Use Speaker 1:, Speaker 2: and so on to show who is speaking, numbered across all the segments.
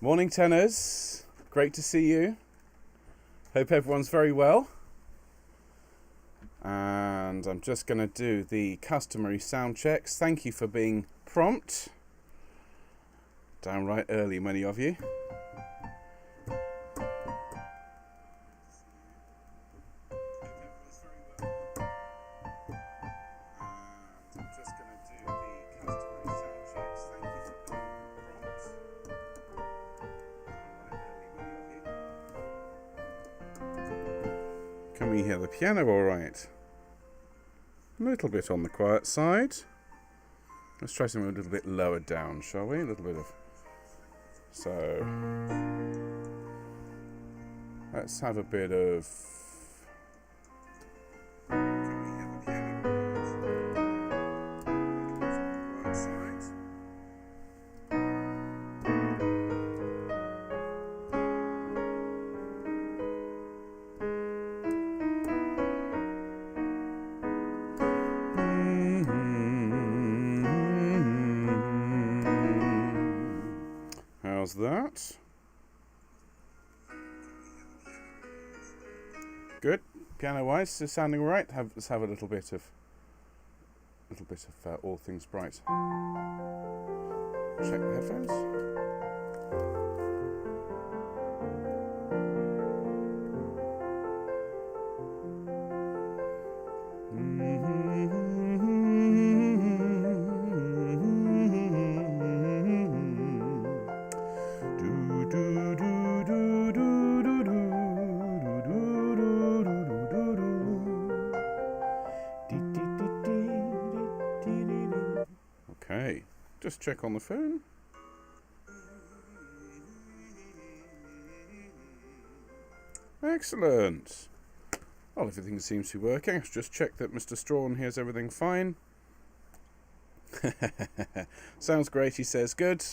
Speaker 1: Morning, tenors. Great to see you. Hope everyone's very well. And I'm just going to do the customary sound checks. Thank you for being prompt. Downright early, many of you. Can we hear the piano all right? A little bit on the quiet side. Let's try something a little bit lower down, shall we? A little bit of... So... Let's have a bit of... How's that? Good. Piano wise, is sounding right. Let's have a little bit of All Things Bright. Check the headphones. Okay, just check on the phone. Excellent. Well, everything seems to be working. Let's just check that Mr. Strawn hears everything fine. Sounds great, he says. Good.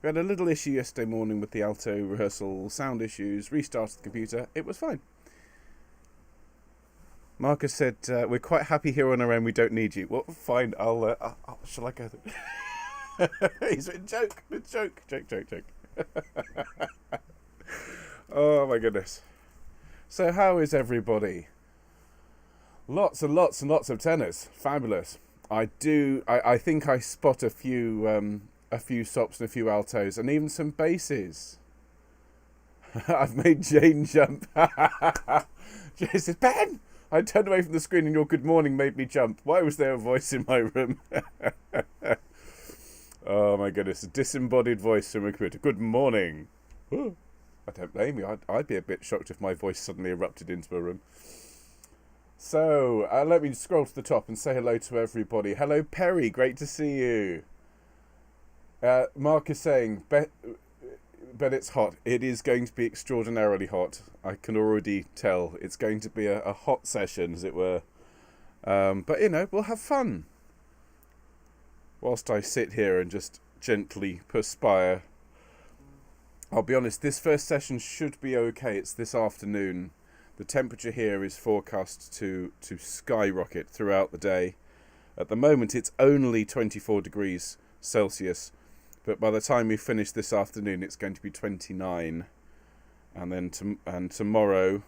Speaker 1: We had a little issue yesterday morning with the alto rehearsal, sound issues, restarted the computer. It was fine. Marcus said, we're quite happy here on our own, we don't need you. Well, fine, shall I go? He's a joke. Oh my goodness. So how is everybody? Lots and lots and lots of tenors. Fabulous. I think I spot a few sops and a few altos and even some basses. I've made Jane jump. Jane says, Ben! I turned away from the screen and your good morning made me jump. Why was there a voice in my room? Oh my goodness, a disembodied voice from a computer. Good morning. I don't blame you. I'd be a bit shocked if my voice suddenly erupted into a room. So, let me scroll to the top and say hello to everybody. Hello, Perry. Great to see you. Mark is saying, but it's hot. It is going to be extraordinarily hot. I can already tell. It's going to be a hot session, as it were. But, we'll have fun. Whilst I sit here and just gently perspire. I'll be honest, this first session should be okay. It's this afternoon. The temperature here is forecast to skyrocket throughout the day. At the moment, it's only 24 degrees Celsius. But by the time we finish this afternoon, it's going to be 29. And then tomorrow,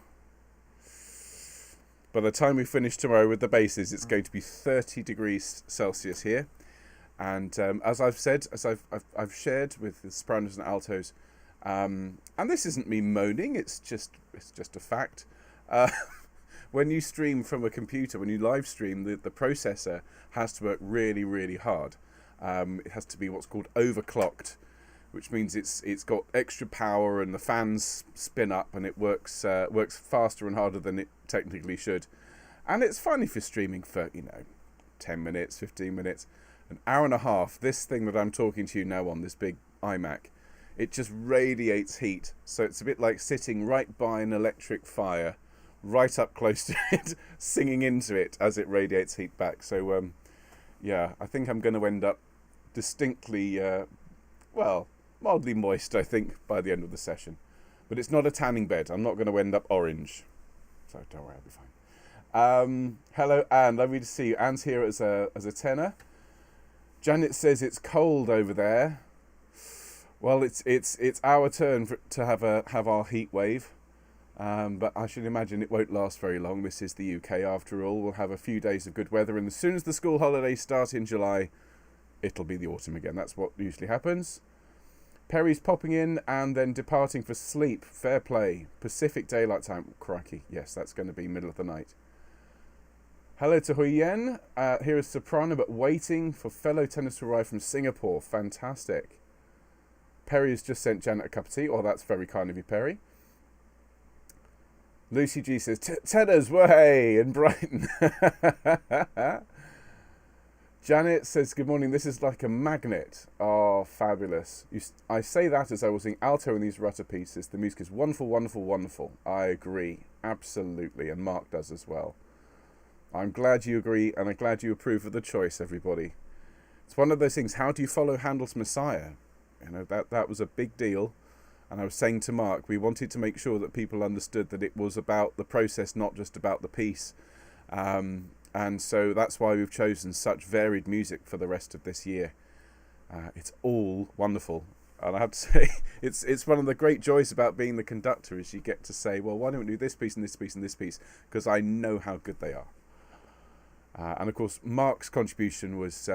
Speaker 1: by the time we finish tomorrow with the basses, it's going to be 30 degrees Celsius here. And as I've said, as I've shared with the sopranos and altos, and this isn't me moaning, it's just a fact. When you stream from a computer, when you live stream, the processor has to work really, really hard. It has to be what's called overclocked, which means it's got extra power and the fans spin up and it works faster and harder than it technically should. And it's fun if you're streaming for 10 minutes, 15 minutes, an hour and a half. This thing that I'm talking to you now on, this big iMac, it just radiates heat. So it's a bit like sitting right by an electric fire, right up close to it, singing into it as it radiates heat back. So, I think I'm going to end up distinctly, mildly moist, I think, by the end of the session. But it's not a tanning bed. I'm not going to end up orange. So don't worry, I'll be fine. Hello, Anne. Lovely to see you. Anne's here as a tenor. Janet says it's cold over there. Well, it's our turn to have our heat wave, but I should imagine it won't last very long. This is the UK after all. We'll have a few days of good weather, and as soon as the school holidays start in July, it'll be the autumn again. That's what usually happens. Perry's popping in and then departing for sleep. Fair play. Pacific Daylight Time. Crikey. Yes, that's going to be middle of the night. Hello to Huyen. Here is soprano, but waiting for fellow tenors to arrive from Singapore. Fantastic. Perry has just sent Janet a cup of tea. Oh, that's very kind of you, Perry. Lucy G says, tenors, way in Brighton. Janet says, good morning, this is like a magnet. Oh, fabulous. I say that as I was singing alto in these Rutter pieces. The music is wonderful, wonderful, wonderful. I agree. Absolutely. And Mark does as well. I'm glad you agree, and I'm glad you approve of the choice, everybody. It's one of those things. How do you follow Handel's Messiah? You know, that was a big deal. And I was saying to Mark, we wanted to make sure that people understood that it was about the process, not just about the piece. And so that's why we've chosen such varied music for the rest of this year. It's all wonderful. And I have to say, it's one of the great joys about being the conductor is you get to say, well, why don't we do this piece and this piece and this piece? Because I know how good they are. And of course, Mark's contribution was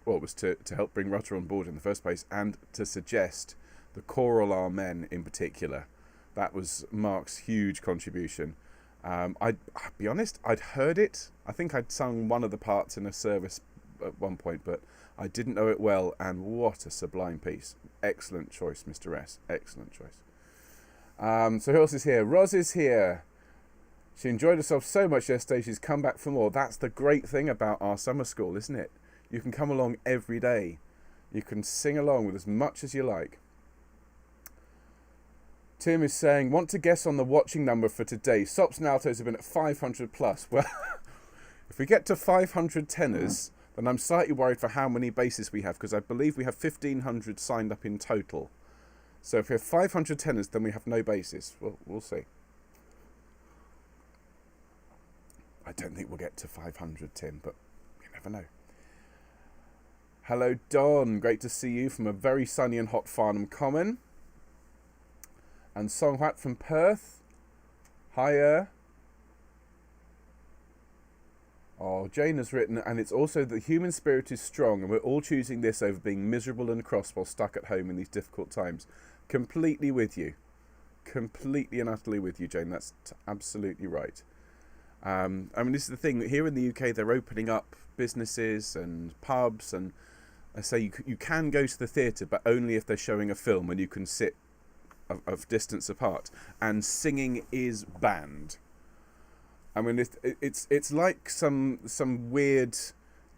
Speaker 1: was to help bring Rutter on board in the first place and to suggest the choral Amen in particular. That was Mark's huge contribution. I'll be honest, I'd heard it. I think I'd sung one of the parts in a service at one point, but I didn't know it well, and what a sublime piece. Excellent choice, Mr. S. Excellent choice. So who else is here? Roz is here. She enjoyed herself so much yesterday, she's come back for more. That's the great thing about our summer school, isn't it? You can come along every day. You can sing along with as much as you like. Tim is saying, want to guess on the watching number for today. Sops and altos have been at 500 plus. Well, if we get to 500 tenors, then I'm slightly worried for how many basses we have, because I believe we have 1,500 signed up in total. So if we have 500 tenors, then we have no basses. We'll see. I don't think we'll get to 500, Tim, but you never know. Hello, Don. Great to see you from a very sunny and hot Farnham Common. And Song Hwat from Perth. Hiya. Oh, Jane has written, and it's also the human spirit is strong, and we're all choosing this over being miserable and cross while stuck at home in these difficult times. Completely with you. Completely and utterly with you, Jane. That's absolutely right. I mean, this is the thing. Here in the UK, they're opening up businesses and pubs, and I say you can go to the theatre, but only if they're showing a film, and you can sit of distance apart, and singing is banned. I mean, it's like some weird,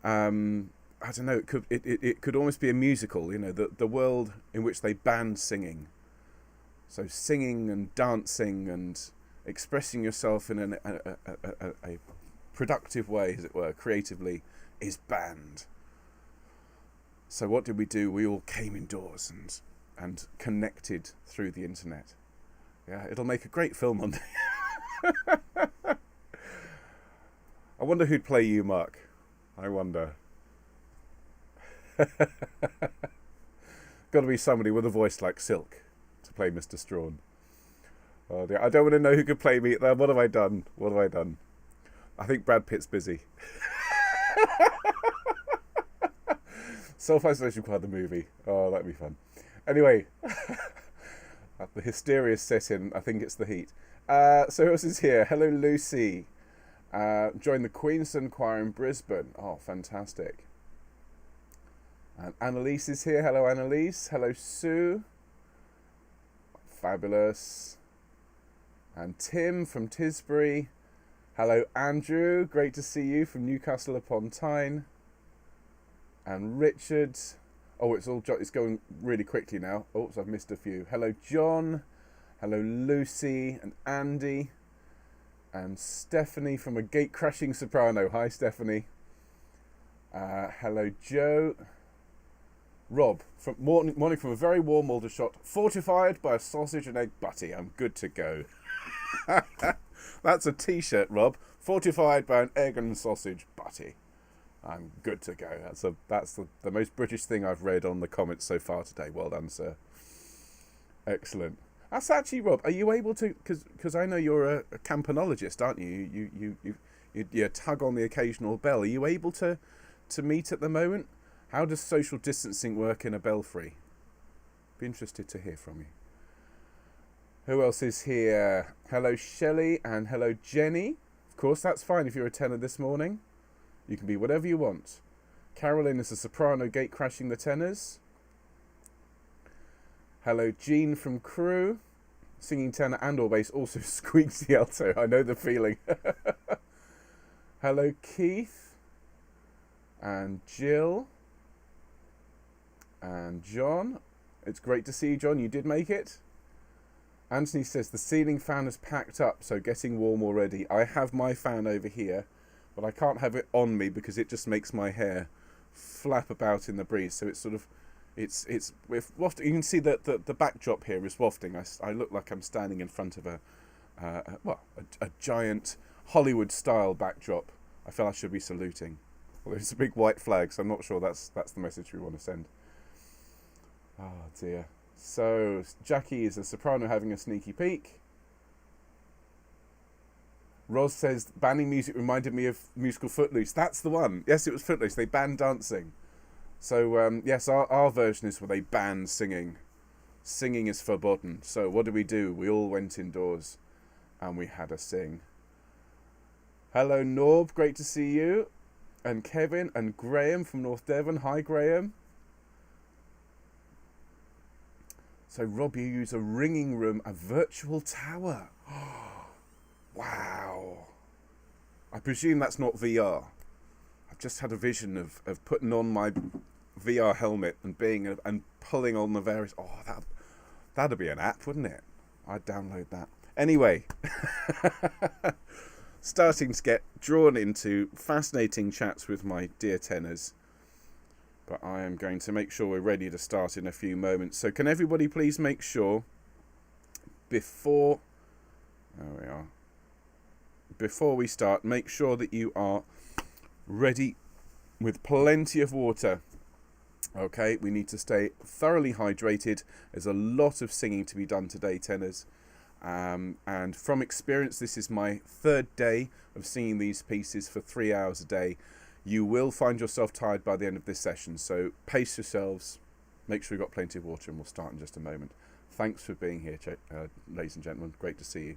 Speaker 1: I don't know. It could almost be a musical, you know, the world in which they banned singing. So singing and dancing and expressing yourself in a productive way, as it were, creatively, is banned. So what did we do? We all came indoors and connected through the internet. Yeah, it'll make a great film one day. I wonder who'd play you, Mark. I wonder. Got to be somebody with a voice like Silk to play Mr. Strawn. Oh dear, I don't want to know who could play me. What have I done? What have I done? I think Brad Pitt's busy. Self-Isolation Quad, the movie. Oh, that'd be fun. Anyway, the hysteria set in. I think it's the heat. So who else is here? Hello, Lucy. Joined the Queenston Choir in Brisbane. Oh, fantastic. And Annalise is here. Hello, Annalise. Hello, Sue. Fabulous. And Tim from Tisbury. Hello, Andrew. Great to see you from Newcastle upon Tyne. And Richard. Oh, it's going really quickly now. Oops, I've missed a few. Hello, John. Hello, Lucy and Andy. And Stephanie from a gate-crashing soprano. Hi, Stephanie. Hello, Joe. Rob, from morning from a very warm Aldershot, fortified by a sausage and egg butty. I'm good to go. That's a T-shirt, Rob. Fortified by an egg and sausage butty. I'm good to go. That's the most British thing I've read on the comments so far today. Well done, sir. Excellent. That's actually, Rob. Are you able to? Because I know you're a campanologist, aren't you? You tug on the occasional bell. Are you able to meet at the moment? How does social distancing work in a belfry? Be interested to hear from you. Who else is here? Hello, Shelley, and hello, Jenny. Of course, that's fine if you're a tenor this morning. You can be whatever you want. Carolyn is a soprano, gate crashing the tenors. Hello, Jean from Crew. Singing tenor and or bass, also squeaks the alto. I know the feeling. Hello, Keith. And Jill. And John. It's great to see you, John. You did make it. Anthony says the ceiling fan is packed up, so getting warm already. I have my fan over here, but I can't have it on me because it just makes my hair flap about in the breeze. So it's sort of, it's with wafting. You can see that the backdrop here is wafting. I look like I'm standing in front of a giant Hollywood-style backdrop. I feel I should be saluting. Well, there's a big white flag, so I'm not sure that's the message we want to send. Oh dear. So Jackie is a soprano having a sneaky peek. Roz says banning music reminded me of musical Footloose. That's the one. Yes, it was Footloose. They banned dancing. So yes, our version is where they ban singing. Singing is forbidden. So what do? We all went indoors and we had a sing. Hello Norb, great to see you. And Kevin and Graham from North Devon. Hi Graham. So Rob, you use a ringing room, a virtual tower. Wow. I presume that's not VR. I've just had a vision of putting on my VR helmet and pulling on the various... Oh, that'd be an app, wouldn't it? I'd download that. Anyway, starting to get drawn into fascinating chats with my dear tenors. But I am going to make sure we're ready to start in a few moments. So can everybody please make sure before we start, make sure that you are ready with plenty of water. Okay, we need to stay thoroughly hydrated. There's a lot of singing to be done today, tenors. And from experience, this is my third day of singing these pieces for 3 hours a day. You will find yourself tired by the end of this session, so pace yourselves, make sure you've got plenty of water, and we'll start in just a moment. Thanks for being here, ladies and gentlemen. Great to see you.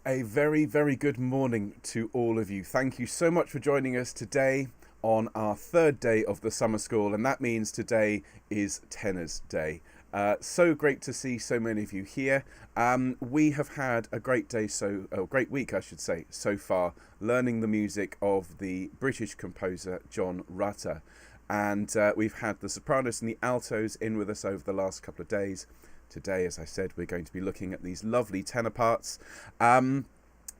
Speaker 1: A very, very good morning to all of you. Thank you so much for joining us today on our third day of the summer school, and that means today is Tenors Day. So great to see so many of you here. We have had a great day, great week I should say, so far, learning the music of the British composer John Rutter. And we've had the sopranos and the altos in with us over the last couple of days. Today, as I said, we're going to be looking at these lovely tenor parts. A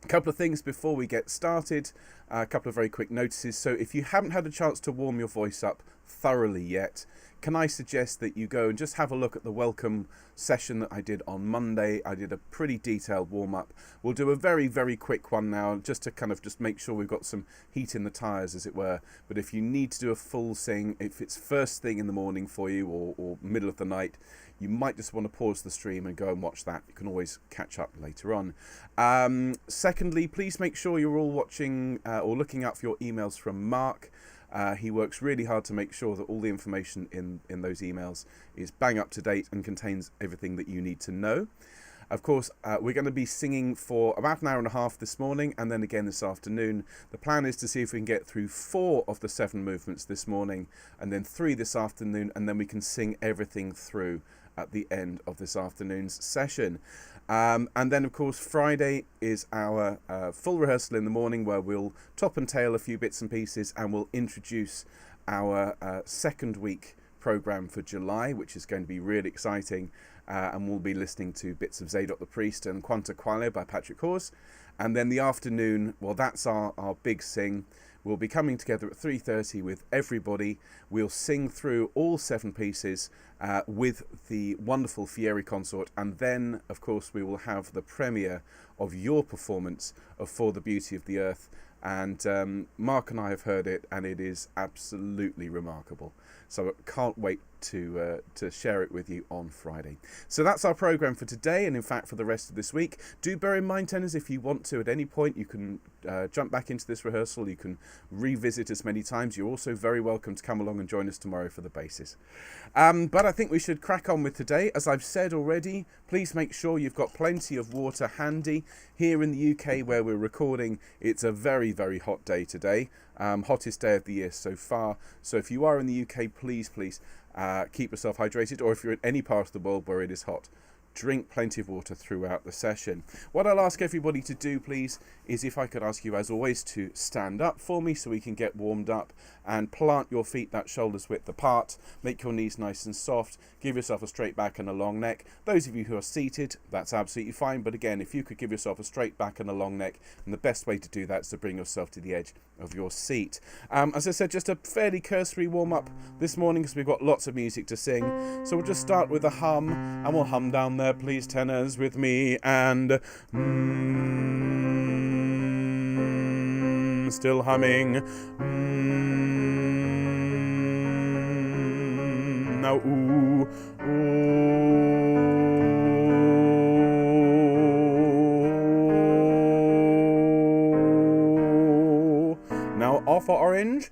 Speaker 1: couple of things before we get started, a couple of very quick notices. So if you haven't had a chance to warm your voice up thoroughly yet, can I suggest that you go and just have a look at the welcome session that I did on Monday. I did a pretty detailed warm-up. We'll do a very, very quick one now, just to kind of just make sure we've got some heat in the tyres, as it were. But if you need to do a full sing, if it's first thing in the morning for you or middle of the night, you might just want to pause the stream and go and watch that. You can always catch up later on. Secondly, please make sure you're all watching or looking out for your emails from Mark. He works really hard to make sure that all the information in those emails is bang up to date and contains everything that you need to know. Of course, we're going to be singing for about an hour and a half this morning and then again this afternoon. The plan is to see if we can get through 4 of the 7 movements this morning and then 3 this afternoon, and then we can sing everything through at the end of this afternoon's session. And then, of course, Friday is our full rehearsal in the morning, where we'll top and tail a few bits and pieces, and we'll introduce our second week programme for July, which is going to be really exciting. And we'll be listening to bits of Zadok the Priest and Quanta Quale by Patrick Hawes. And then the afternoon, well, that's our big sing. We'll be coming together at 3:30 with everybody. We'll sing through all 7 pieces with the wonderful Fieri Consort. And then, of course, we will have the premiere of your performance of For the Beauty of the Earth. and Mark and I have heard it, and it is absolutely remarkable. So I can't wait to share it with you on Friday. So that's our programme for today, and in fact for the rest of this week. Do bear in mind, tenors, if you want to at any point, you can jump back into this rehearsal. You can revisit as many times. You're also very welcome to come along and join us tomorrow for the basses. But I think we should crack on with today. As I've said already, please make sure you've got plenty of water handy. Here in the UK where we're recording, it's a very, very hot day today. Hottest day of the year so far. So if you are in the UK, please keep yourself hydrated, or if you're in any part of the world where it is hot, drink plenty of water throughout the session. What I'll ask everybody to do, please, is if I could ask you, as always, to stand up for me so we can get warmed up, and plant your feet that shoulders width apart. Make your knees nice and soft. Give yourself a straight back and a long neck. Those of you who are seated, that's absolutely fine. But again, if you could give yourself a straight back and a long neck, and the best way to do that is to bring yourself to the edge of your seat. As I said, just a fairly cursory warm-up this morning because we've got lots of music to sing. So we'll just start with a hum, and we'll hum down there, please, tenors, with me, and still humming. Now ooh, ooh. Now off for orange.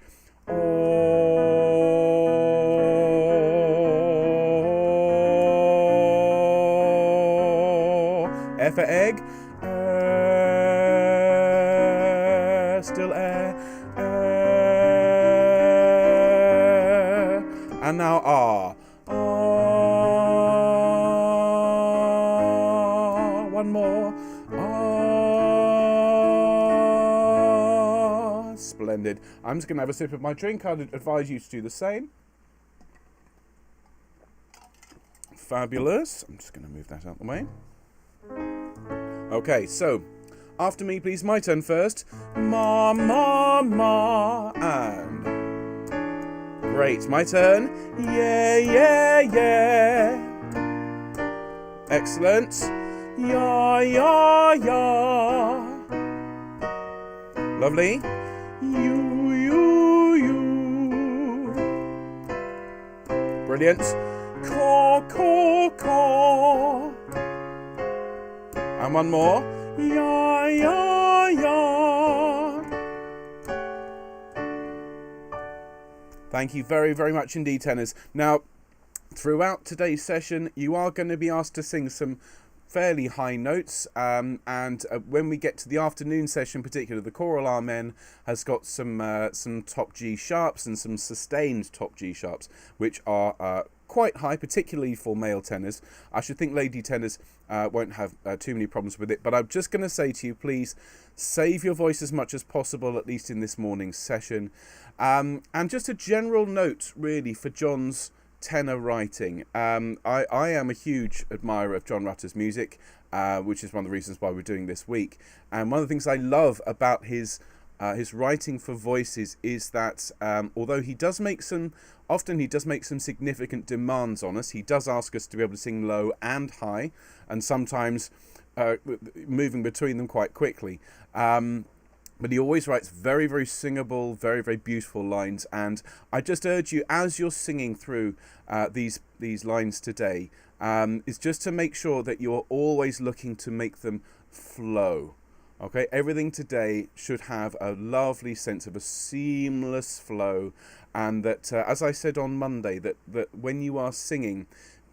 Speaker 1: F for egg. Still air. And now R. One more. Splendid. I'm just going to have a sip of my drink. I'd advise you to do the same. Fabulous. I'm just going to move that out of the way. Okay, so after me, please. My turn first. Ma, ma, ma, and great. My turn. Yeah, yeah, yeah. Excellent. Ya, ya, ya. Lovely. You, you, you. Brilliant. Caw, caw, caw. And one more. Ya, ya, ya. Thank you very, very much indeed, tenors. Now, throughout today's session, you are going to be asked to sing some fairly high notes, and when we get to the afternoon session, particularly the choral amen has got some top G sharps and some sustained top G sharps, which are quite high, particularly for male tenors. I should think lady tenors won't have too many problems with it, but I'm just going to say to you, please save your voice as much as possible, at least in this morning's session. And just a general note, really, for John's tenor writing. I am a huge admirer of John Rutter's music, which is one of the reasons why we're doing this week. And one of the things I love about his writing for voices is that although he does make some significant demands on us, he does ask us to be able to sing low and high, and sometimes moving between them quite quickly. But he always writes very, very singable, very, very beautiful lines. And I just urge you, as you're singing through these lines today, is just to make sure that you're always looking to make them flow. Okay, everything today should have a lovely sense of a seamless flow, and that, as I said on Monday, that when you are singing,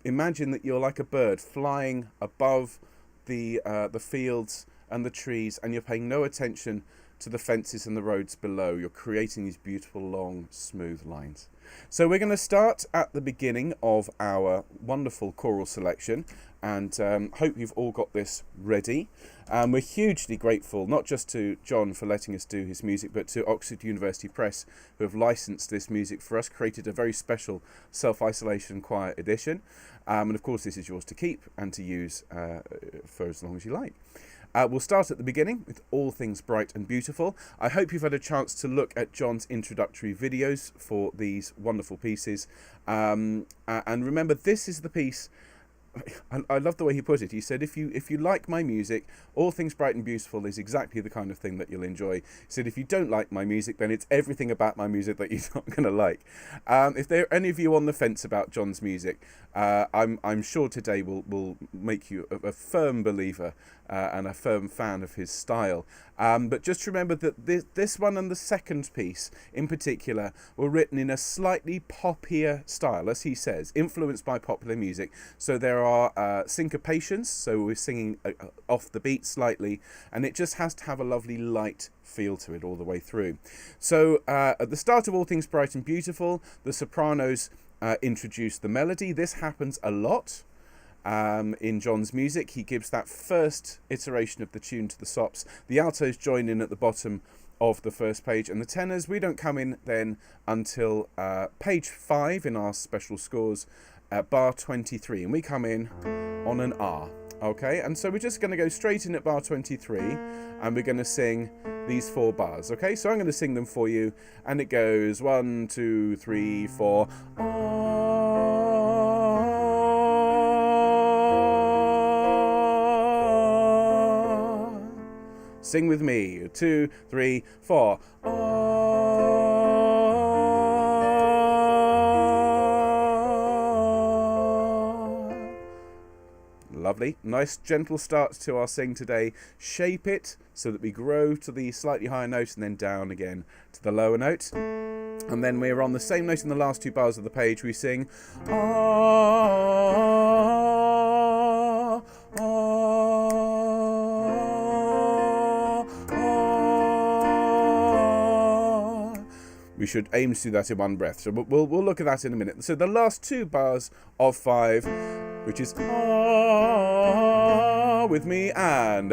Speaker 1: imagine that you're like a bird flying above the fields and the trees, and you're paying no attention to the fences and the roads below. You're creating these beautiful, long, smooth lines. So we're going to start at the beginning of our wonderful choral selection, and hope you've all got this ready. We're hugely grateful, not just to John for letting us do his music, but to Oxford University Press, who have licensed this music for us, created a very special self-isolation choir edition. And of course, this is yours to keep and to use for as long as you like. We'll start at the beginning with All Things Bright and Beautiful. I hope you've had a chance to look at John's introductory videos for these wonderful pieces. And remember, this is the piece I love the way he put it. He said, if you like my music, All Things Bright and Beautiful is exactly the kind of thing that you'll enjoy. He said, if you don't like my music, then it's everything about my music that you're not going to like. If there are any of you on the fence about John's music, I'm sure today will make you a firm believer and a firm fan of his style. But just remember that this one and the second piece in particular were written in a slightly poppier style, as he says, influenced by popular music. So there are syncopations, so we're singing off the beat slightly, and it just has to have a lovely light feel to it all the way through. So at the start of All Things Bright and Beautiful, the sopranos introduce the melody. This happens a lot in John's music. He gives that first iteration of the tune to the sops. The altos join in at the bottom of the first page, and the tenors, we don't come in then until page 5 in our special scores at bar 23, and we come in on an R. Okay, and so we're just going to go straight in at bar 23, and we're going to sing these 4 bars. Okay, so I'm going to sing them for you, and it goes 1, 2, 3, 4. Sing with me. 2, 3, 4. Lovely. Nice gentle starts to our sing today. Shape it so that we grow to the slightly higher note and then down again to the lower note. And then we're on the same note in the last 2 bars of the page. We sing We should aim to do that in one breath. So we'll look at that in a minute. So the last 2 bars of 5, which is with me and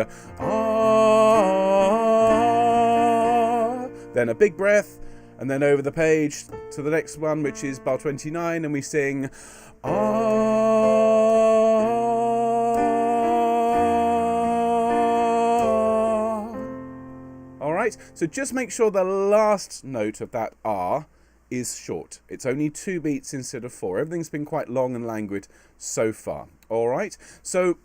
Speaker 1: then a big breath, and then over the page to the next one, which is bar 29, and we sing Alright, so just make sure the last note of that R is short. It's only 2 beats instead of 4. Everything's been quite long and languid so far. Alright, so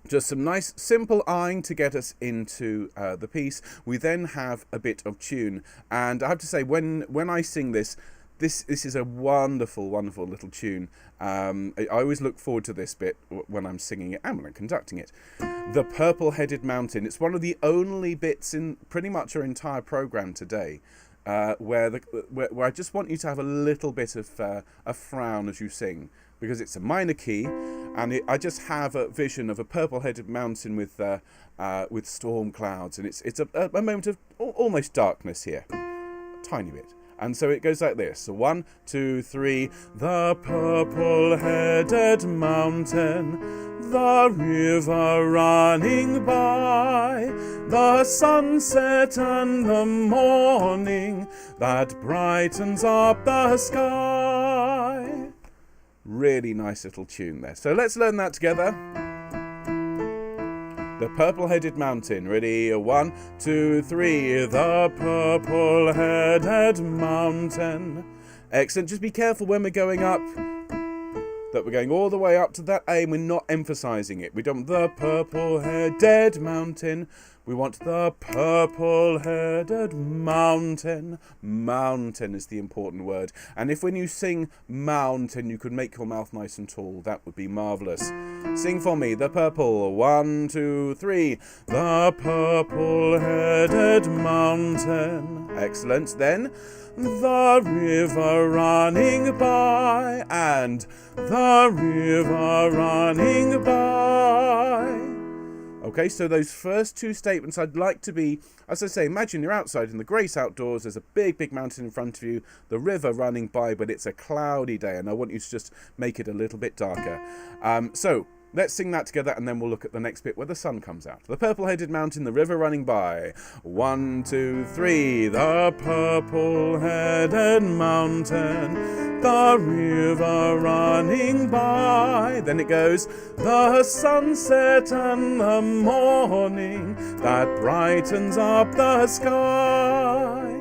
Speaker 1: just some nice simple eyeing to get us into the piece. We then have a bit of tune, and I have to say, when I sing this is a wonderful, wonderful little tune. I always look forward to this bit when I'm singing it and when I'm conducting it. The Purple-Headed Mountain. It's one of the only bits in pretty much our entire programme today where I just want you to have a little bit of a frown as you sing, because it's a minor key, and I just have a vision of a purple-headed mountain with storm clouds, and it's a moment of almost darkness here, tiny bit. And so it goes like this. So 1, 2, 3. The purple-headed mountain, the river running by, the sunset and the morning that brightens up the sky. Really nice little tune there. So let's learn that together. The Purple-Headed Mountain. Ready? 1, 2, 3. The Purple-Headed Mountain. Excellent. Just be careful when we're going up, that we're going all the way up to that A and we're not emphasizing it. We don't the Purple-Headed Mountain. We want the Purple-Headed Mountain. Mountain is the important word. And if when you sing mountain, you could make your mouth nice and tall, that would be marvellous. Sing for me, the purple. 1, 2, 3. The Purple-Headed Mountain. Excellent. Then the river running by, and the river running by. Okay, so those first 2 statements I'd like to be, as I say, imagine you're outside in the great outdoors, there's a big, big mountain in front of you, the river running by, but it's a cloudy day, and I want you to just make it a little bit darker. So let's sing that together, and then we'll look at the next bit where the sun comes out. The Purple-Headed Mountain, the river running by. 1, 2, 3. The Purple-Headed Mountain, the river running by. Then it goes, the sunset and the morning that brightens up the sky.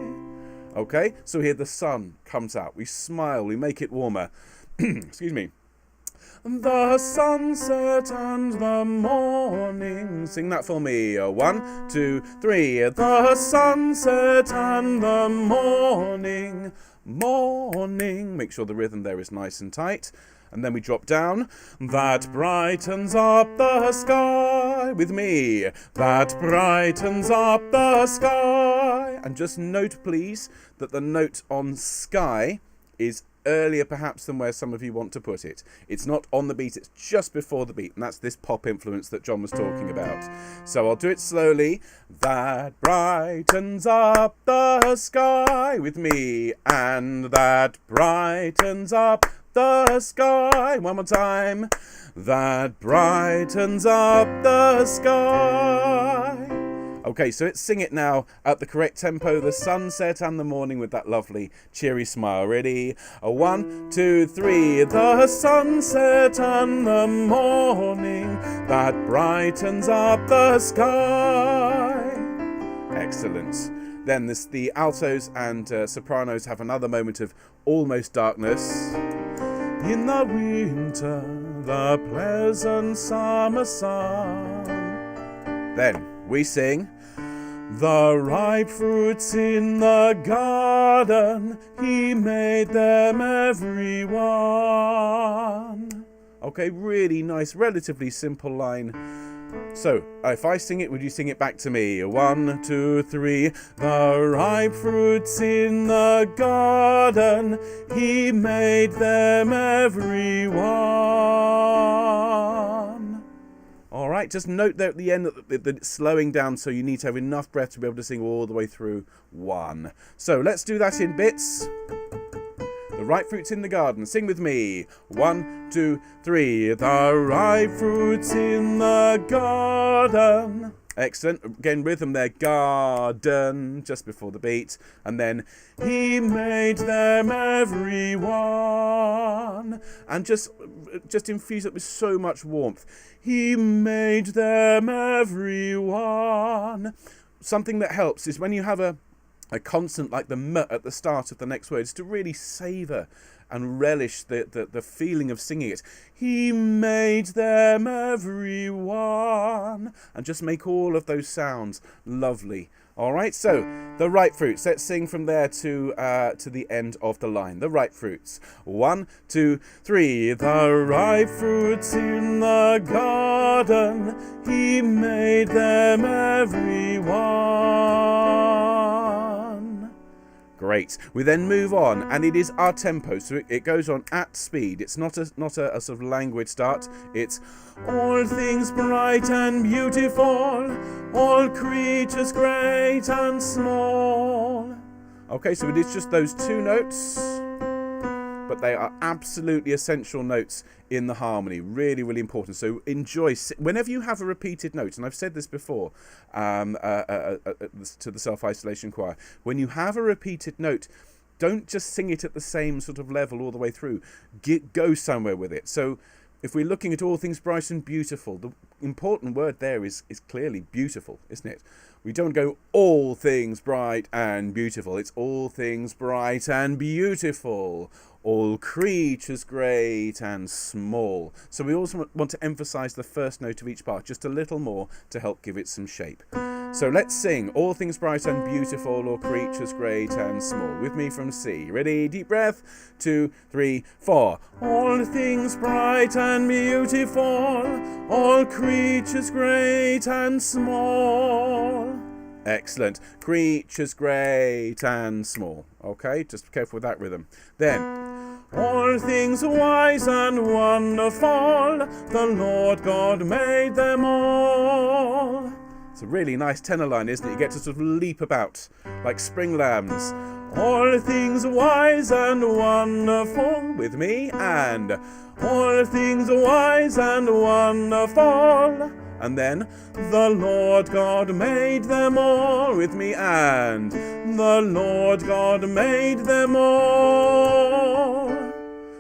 Speaker 1: Okay, so here the sun comes out. We smile, we make it warmer. Excuse me. The sunset and the morning. Sing that for me. 1, 2, 3. The sunset and the morning. Morning. Make sure the rhythm there is nice and tight. And then we drop down. That brightens up the sky. With me. That brightens up the sky. And just note, please, that the note on sky is earlier perhaps than where some of you want to put it. It's not on the beat, it's just before the beat, and that's this pop influence that John was talking about. So I'll do it slowly. That brightens up the sky. With me. And that brightens up the sky. One more time. That brightens up the sky. Okay, so let's sing it now at the correct tempo, the sunset and the morning, with that lovely cheery smile. Ready? 1, 2, 3. The sunset and the morning that brightens up the sky. Excellent. Then the altos and sopranos have another moment of almost darkness. In the winter, the pleasant summer sun. Then we sing. The ripe fruits in the garden, he made them every one. Okay, really nice, relatively simple line. So, if I sing it, would you sing it back to me? 1, 2, 3. The ripe fruits in the garden, he made them every one. All right, just note there at the end that it's slowing down, so you need to have enough breath to be able to sing all the way through 1. So let's do that in bits. The ripe fruits in the garden. Sing with me. 1, 2, 3. The ripe fruits in the garden. Excellent. Again, rhythm there. Garden. Just before the beat. And then, he made them every one. And just infuse it with so much warmth. He made them every one. Something that helps is when you have a consonant like the m at the start of the next word, is to really savour and relish the feeling of singing it. He made them every one. And just make all of those sounds lovely. All right, so the ripe fruits. Let's sing from there to the end of the line. The ripe fruits. 1, 2, 3. The ripe fruits in the garden, he made them every one. Great. We then move on, and it is our tempo, so it goes on at speed. It's not a sort of languid start. It's all things bright and beautiful, all creatures great and small. Okay, so it is just those 2 notes, but they are absolutely essential notes in the harmony. Really, really important. So enjoy. Whenever you have a repeated note, and I've said this before to the self-isolation choir, when you have a repeated note, don't just sing it at the same sort of level all the way through. Go somewhere with it. So if we're looking at all things bright and beautiful, the important word there is clearly beautiful, isn't it? We don't go all things bright and beautiful. It's all things bright and beautiful. All creatures great and small. So we also want to emphasize the first note of each part just a little more to help give it some shape. So let's sing all things bright and beautiful, all creatures great and small. With me from C. Ready? Deep breath. 2, 3, 4. All things bright and beautiful, all creatures great and small. Excellent. Creatures great and small. Okay, just be careful with that rhythm. Then, all things wise and wonderful, the Lord God made them all. It's a really nice tenor line, isn't it? You get to sort of leap about like spring lambs. All things wise and wonderful, with me, and all things wise and wonderful. And then, the Lord God made them all, with me, and the Lord God made them all.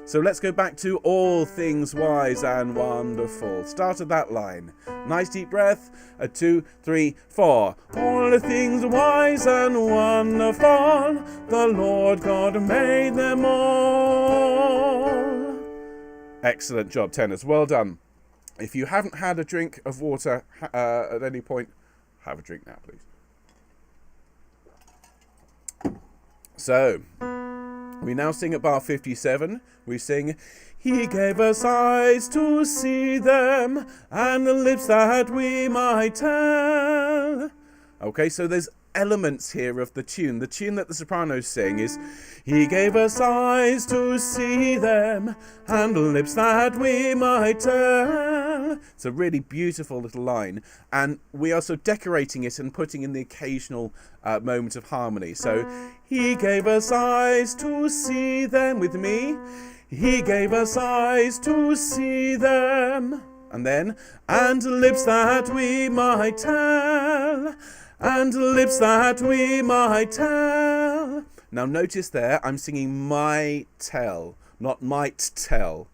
Speaker 1: So let's go back to all things wise and wonderful. Start of that line. Nice deep breath. 2, 3, 4. All things wise and wonderful, the Lord God made them all. Excellent job, tenors. Well done. If you haven't had a drink of water at any point, have a drink now, please. So, we now sing at bar 57. We sing, He gave us eyes to see them, and lips that we might tell. Okay, so there's elements here of the tune. The tune that the sopranos sing is, He gave us eyes to see them, and lips that we might tell. It's a really beautiful little line, and we are so decorating it and putting in the occasional moment of harmony. So, He gave us eyes to see them, with me. He gave us eyes to see them. And then, and lips that we might tell. And lips that we might tell. Now notice there, I'm singing might tell, not might tell.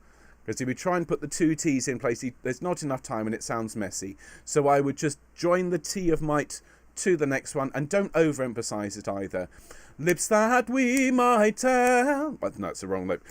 Speaker 1: Because if we try and put the two T's in place, there's not enough time and it sounds messy. So I would just join the T of might to the next one, and don't overemphasize it either. Lips that we might tell. But no, it's the wrong note.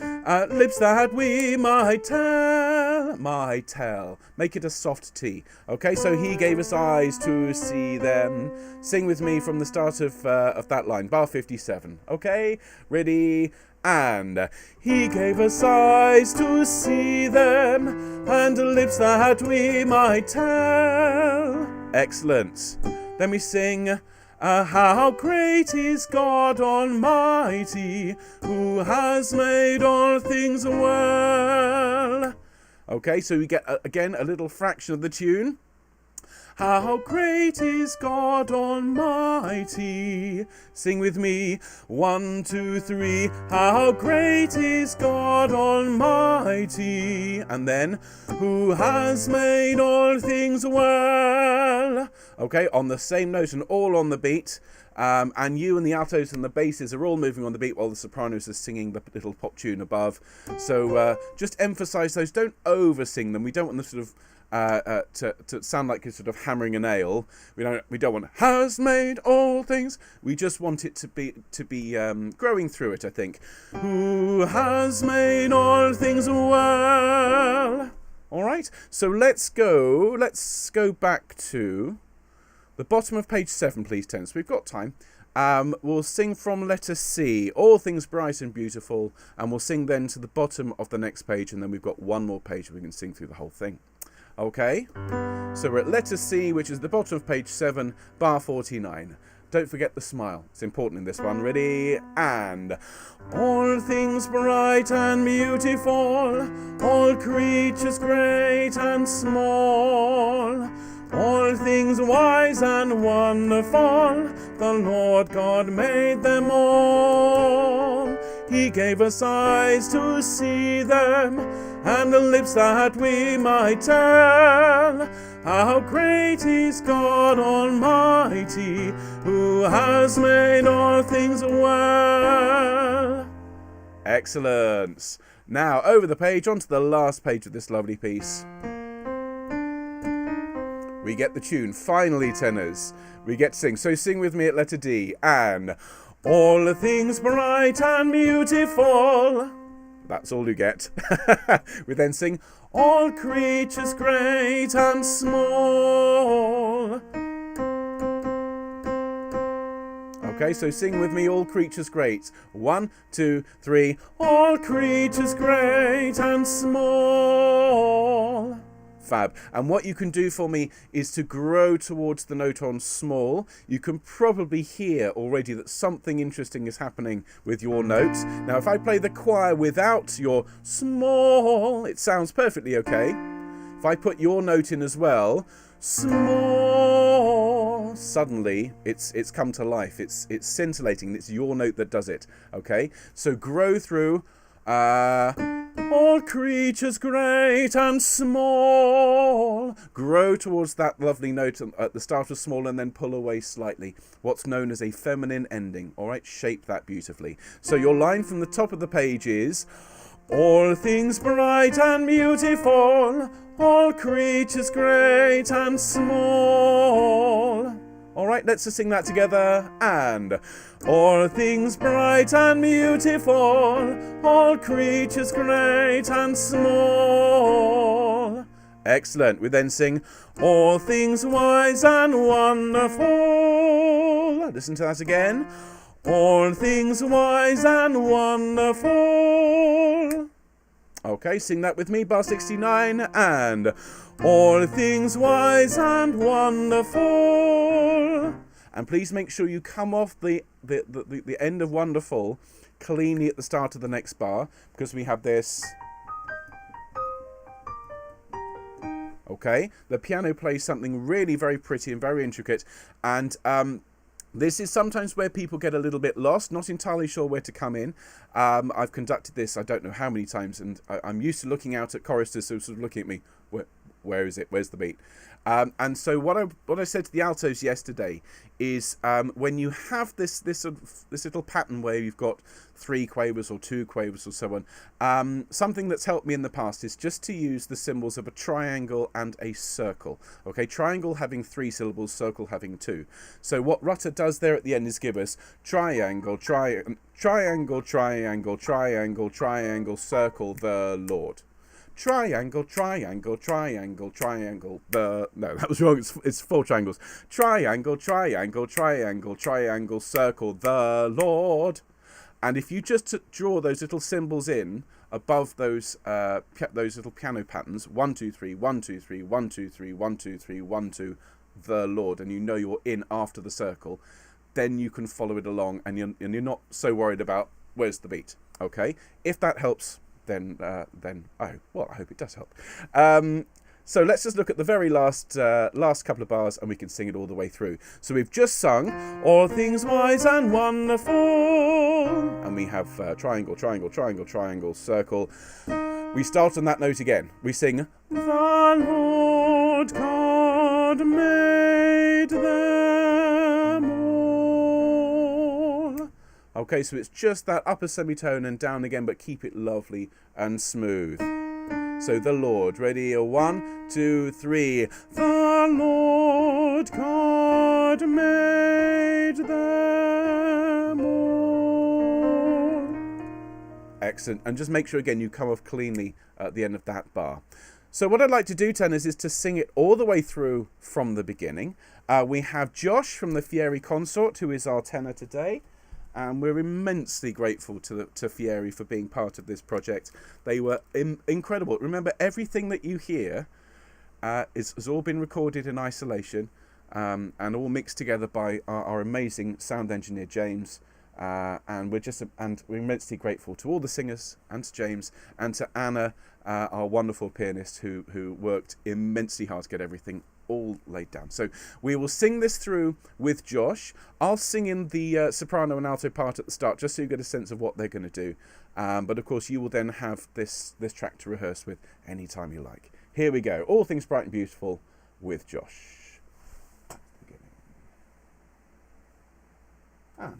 Speaker 1: Lips that we might tell. Might tell. Make it a soft T. Okay, so He gave us eyes to see them. Sing with me from the start of that line, bar 57. Okay, ready? And He gave us eyes to see them, and lips that we might tell. Excellent. Then we sing, how great is God Almighty, who has made all things well. Okay, so we get, again, a little fraction of the tune. How great is God Almighty. Sing with me. 1, 2, 3. How great is God Almighty. And then, who has made all things well. Okay, on the same note and all on the beat. And you and the altos and the basses are all moving on the beat while the sopranos are singing the little pop tune above. So just emphasize those. Don't over sing them. We don't want the sort of to sound like you're sort of hammering a nail. We don't want has made all things. We just want it to be growing through it, I think. Who has made all things well. All right. So let's go back to the bottom of page 7, please, tenors. We've got time. We'll sing from letter C, all things bright and beautiful, and we'll sing then to the bottom of the next page, and then we've got one more page we can sing through the whole thing. Okay, so we're at letter C, which is the bottom of page 7, bar 49. Don't forget the smile. It's important in this one. Ready? And all things bright and beautiful, all creatures great and small, all things wise and wonderful, the Lord God made them all. He gave us eyes to see them, and the lips that we might tell. How great is God Almighty, who has made all things well. Excellent. Now, over the page, onto the last page of this lovely piece. We get the tune. Finally, tenors. We get to sing. So sing with me at letter D. And all things bright and beautiful. That's all you get. We then sing, all creatures great and small. Okay, so sing with me, all creatures great. 1, 2, 3. All creatures great and small. Fab. And what you can do for me is to grow towards the note on small. You can probably hear already that something interesting is happening with your note. Now, if I play the choir without your small, it sounds perfectly okay. If I put your note in as well, small, suddenly it's come to life. It's scintillating. It's your note that does it. Okay? So grow through all creatures great and small. Grow towards that lovely note at the start of small and then pull away slightly. What's known as a feminine ending. All right, shape that beautifully. So your line from the top of the page is, all things bright and beautiful, all creatures great and small. All right, let's just sing that together. And all things bright and beautiful, all creatures great and small. Excellent. We then sing all things wise and wonderful. Listen to that again. All things wise and wonderful. Okay, sing that with me, bar 69. And all things wise and wonderful. And please make sure you come off the end of wonderful cleanly at the start of the next bar, because we have this. Okay, the piano plays something really very pretty and very intricate, and this is sometimes where people get a little bit lost, not entirely sure where to come in. I've conducted this, I don't know how many times, and I'm used to looking out at choristers who are sort of looking at me, where is it? Where's the beat? And so what I said to the altos yesterday is when you have this little pattern where you've got 3 quavers or 2 quavers or so on, something that's helped me in the past is just to use the symbols of a triangle and a circle. Okay, triangle having 3 syllables, circle having 2. So what Rutter does there at the end is give us triangle, triangle, triangle, triangle, triangle, circle, the Lord. Triangle, triangle, triangle, triangle. No, that was wrong. It's 4 triangles. Triangle, triangle, triangle, triangle, circle, the Lord. And if you just draw those little symbols in above those little piano patterns, 1 2 3, 1 2 3, 1 2 3, 1 2 3, 1 2, the Lord, and you know you're in after the circle, then you can follow it along, and you're not so worried about where's the beat. Okay, if that helps. Then I hope it does help. So let's just look at the very last couple of bars, and we can sing it all the way through. So we've just sung all things wise and wonderful, and we have triangle, triangle, triangle, triangle, circle. We start on that note again. We sing the Lord God made them all. Okay, so it's just that upper semitone and down again, but keep it lovely and smooth. So the Lord, ready, 1 2 3. The Lord God made them all. Excellent. And just make sure again you come off cleanly at the end of that bar. So what I'd like to do, tenors, is to sing it all the way through from the beginning. We have Josh from the Fieri Consort, who is our tenor today. And we're immensely grateful to Fieri for being part of this project. They were incredible. Remember, everything that you hear has all been recorded in isolation and all mixed together by our amazing sound engineer, James. And we're immensely grateful to all the singers and to James and to Anna, our wonderful pianist, who worked immensely hard to get everything all laid down. So we will sing this through with Josh. I'll sing in the soprano and alto part at the start, just so you get a sense of what they're going to do. But of course, you will then have this track to rehearse with any time you like. Here we go. All Things Bright and Beautiful with Josh. And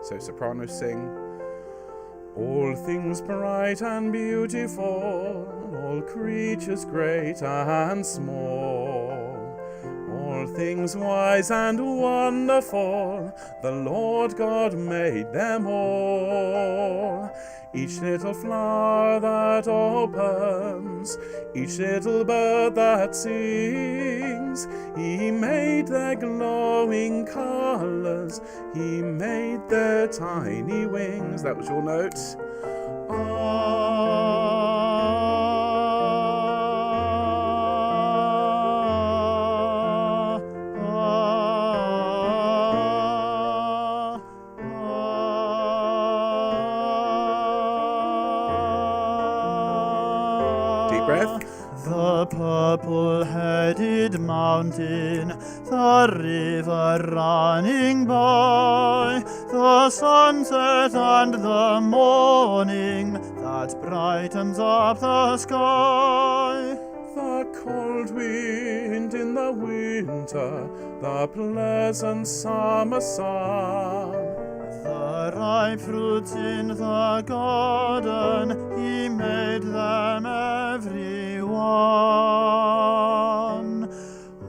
Speaker 1: so soprano sing. All things bright and beautiful, all creatures great and small, all things wise and wonderful, the Lord God made them all. Each little flower that opens, each little bird that sings, He made their glowing colours, He made their tiny wings. That was your note.
Speaker 2: The purple-headed mountain, the river running by, the sunset and the morning that brightens up the sky.
Speaker 1: The cold wind in the winter, the pleasant summer sun,
Speaker 2: the ripe fruits in the garden, he made them every one.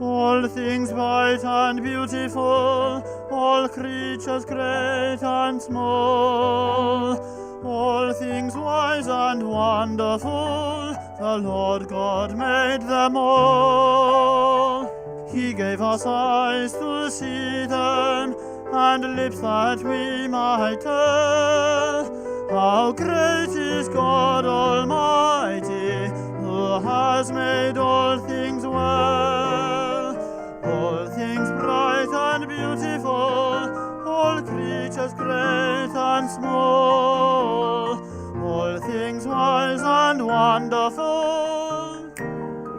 Speaker 2: All things bright and beautiful, all creatures great and small, all things wise and wonderful, the Lord God made them all. He gave us eyes to see them, and lips that we might tell how great is God Almighty, who has made all things well. All things bright and beautiful, all creatures great and small, all things wise and wonderful.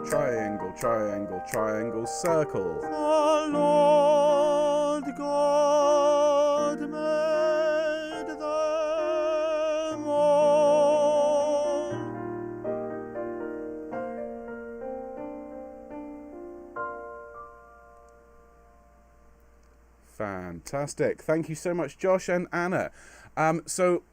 Speaker 1: Triangle, triangle, triangle, circle.
Speaker 2: The Lord God made them all.
Speaker 1: Fantastic. Thank you so much, Josh and Anna. So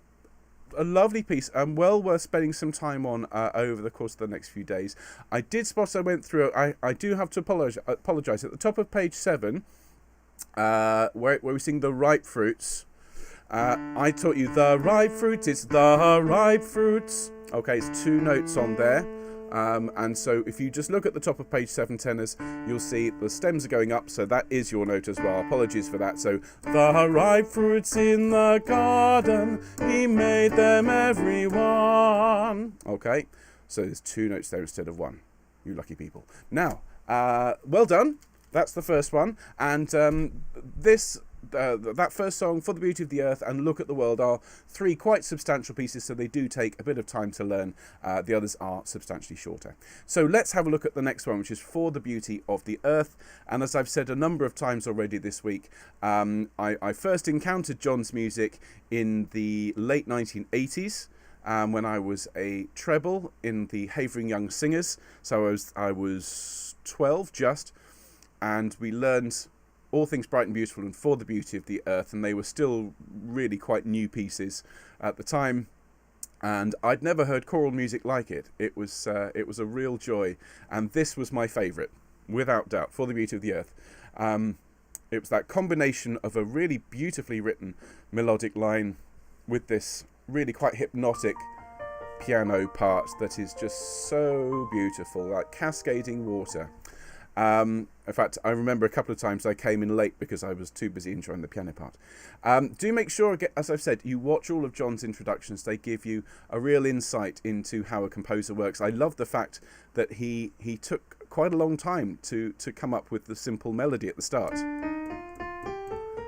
Speaker 1: a lovely piece, well worth spending some time on over the course of the next few days. I did spot, I went through, I do have to apologise. At the top of page 7, where we sing the ripe fruits, I taught you the ripe fruits, it's the ripe fruits. Okay, it's 2 notes on there. And so if you just look at the top of page 7, tenors, you'll see the stems are going up, so that is your note as well. Apologies for that. So, the ripe fruits in the garden, he made them every one. Okay, so there's 2 notes there instead of 1. You lucky people. Now, well done. That's the first one. And that first song, For the Beauty of the Earth and Look at the World, are 3 quite substantial pieces, so they do take a bit of time to learn. The others are substantially shorter. So let's have a look at the next one, which is For the Beauty of the Earth. And as I've said a number of times already this week, I first encountered John's music in the late 1980s. When I was a treble in the Havering Young Singers. So I was 12 just, and we learned All Things Bright and Beautiful and For the Beauty of the Earth, and they were still really quite new pieces at the time, and I'd never heard choral music like it. It was a real joy, and this was my favourite, without doubt, For the Beauty of the Earth. It was that combination of a really beautifully written melodic line with this really quite hypnotic piano part that is just so beautiful, like cascading water. In fact, I remember a couple of times I came in late because I was too busy enjoying the piano part. Do make sure, as I've said, you watch all of John's introductions. They give you a real insight into how a composer works. I love the fact that he took quite a long time to come up with the simple melody at the start.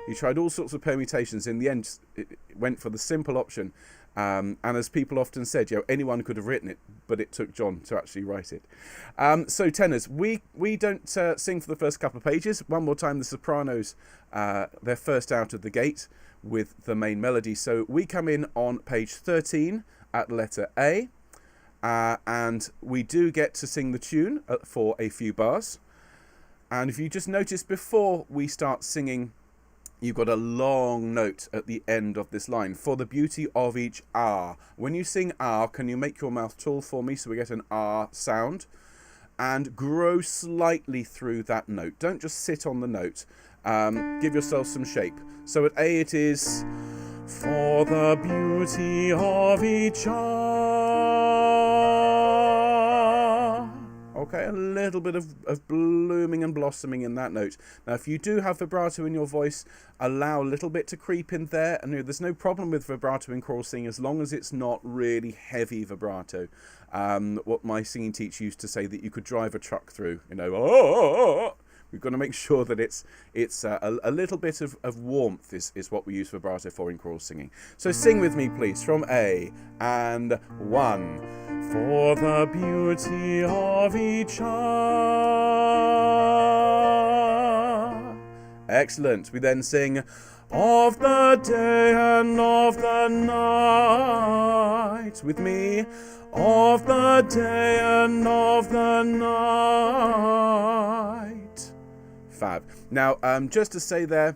Speaker 1: He tried all sorts of permutations. In the end, it went for the simple option. And as people often said, anyone could have written it, but it took John to actually write it. So tenors, we don't sing for the first couple of pages. One more time, the sopranos, they're first out of the gate with the main melody. So we come in on page 13 at letter A, and we do get to sing the tune for a few bars. And if you just notice before we start singing, you've got a long note at the end of this line, for the beauty of each R. When you sing R, can you make your mouth tall for me so we get an R sound? And grow slightly through that note. Don't just sit on the note. Give yourself some shape. So at A it is, for the beauty of each R. Okay, a little bit of blooming and blossoming in that note. Now, if you do have vibrato in your voice, allow a little bit to creep in there. And there's no problem with vibrato in choral singing as long as it's not really heavy vibrato. What my singing teacher used to say, that you could drive a truck through. We've got to make sure that it's a little bit of warmth is what we use vibrato for in choral singing. So sing with me, please, from A, and 1. For the beauty of each hour. Excellent. We then sing, of the day and of the night. With me, of the day and of the night. Fab. Now, just to say there,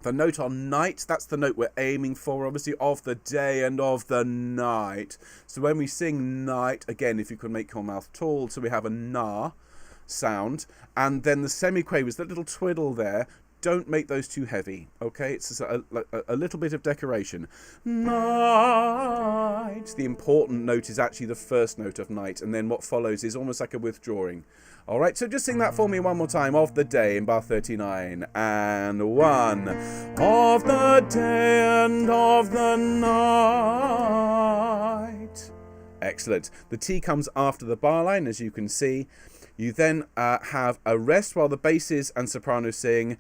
Speaker 1: The note on night, that's the note we're aiming for, obviously, of the day and of the night. So when we sing night, again, if you can make your mouth tall, so we have a na sound. And then the semiquavers, that little twiddle there, don't make those too heavy, okay? It's a little bit of decoration. Night. The important note is actually the first note of night, and then what follows is almost like a withdrawing. All right, so just sing that for me one more time. Of the day in bar 39. And 1. Of the day and of the night. Excellent. The T comes after the bar line, as you can see. You then have a rest while the basses and sopranos sing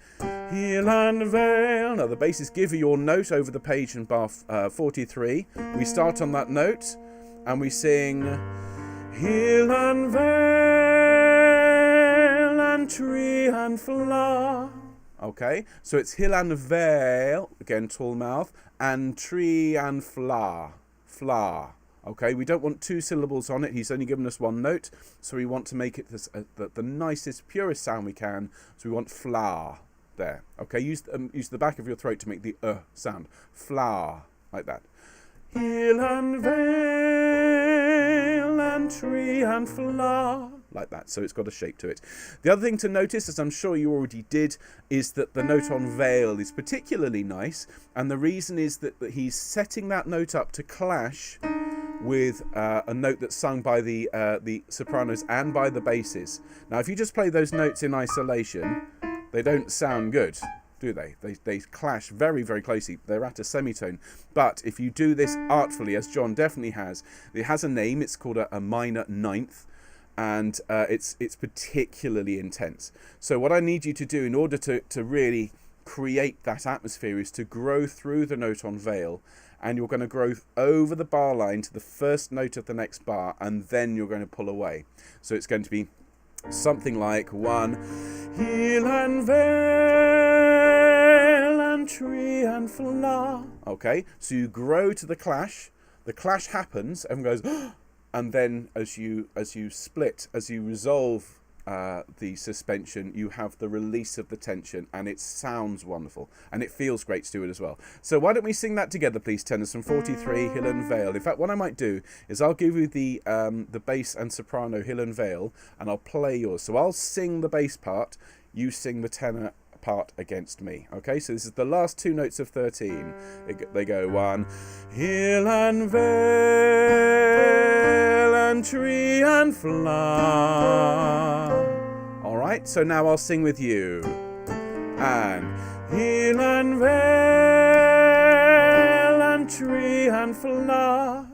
Speaker 1: Hill and Vale. Now the basses give you your note over the page in bar 43. We start on that note and we sing Hill and Vale and tree and flower. Okay, so it's Hill and Vale, again tall mouth, and tree and flower. Flower. Okay, we don't want 2 syllables on it. He's only given us 1 note, so we want to make it the nicest, purest sound we can. So we want flower there. Okay, use the back of your throat to make the sound. Flower, like that. Hill and vale and tree and flower, like that. So it's got a shape to it. The other thing to notice, as I'm sure you already did, is that the note on vale is particularly nice, and the reason is that he's setting that note up to clash with a note that's sung by the sopranos and by the basses. Now, if you just play those notes in isolation, they don't sound good, do they? They clash very, very closely. They're at a semitone. But if you do this artfully, as John definitely has, it has a name. It's called a minor ninth, and it's particularly intense. So what I need you to do in order to really create that atmosphere is to grow through the note on vale, and you're going to grow over the bar line to the first note of the next bar, and then you're going to pull away. So it's going to be something like 1 hill and vale and tree and flower. Okay, so you grow to the clash happens, everyone goes and then as you split, as you resolve the suspension, you have the release of the tension, and it sounds wonderful and it feels great to do it as well. So why don't we sing that together, please, tenors, from 43, Hill and Vale. In fact, what I might do is I'll give you the bass and soprano Hill and Vale, and I'll play yours. So I'll sing the bass part, you sing the tenor part against me. Okay, so this is the last 2 notes of 13. They go 1 hill and vale and tree and flower. All right, so now I'll sing with you. And hill and vale and tree and flower.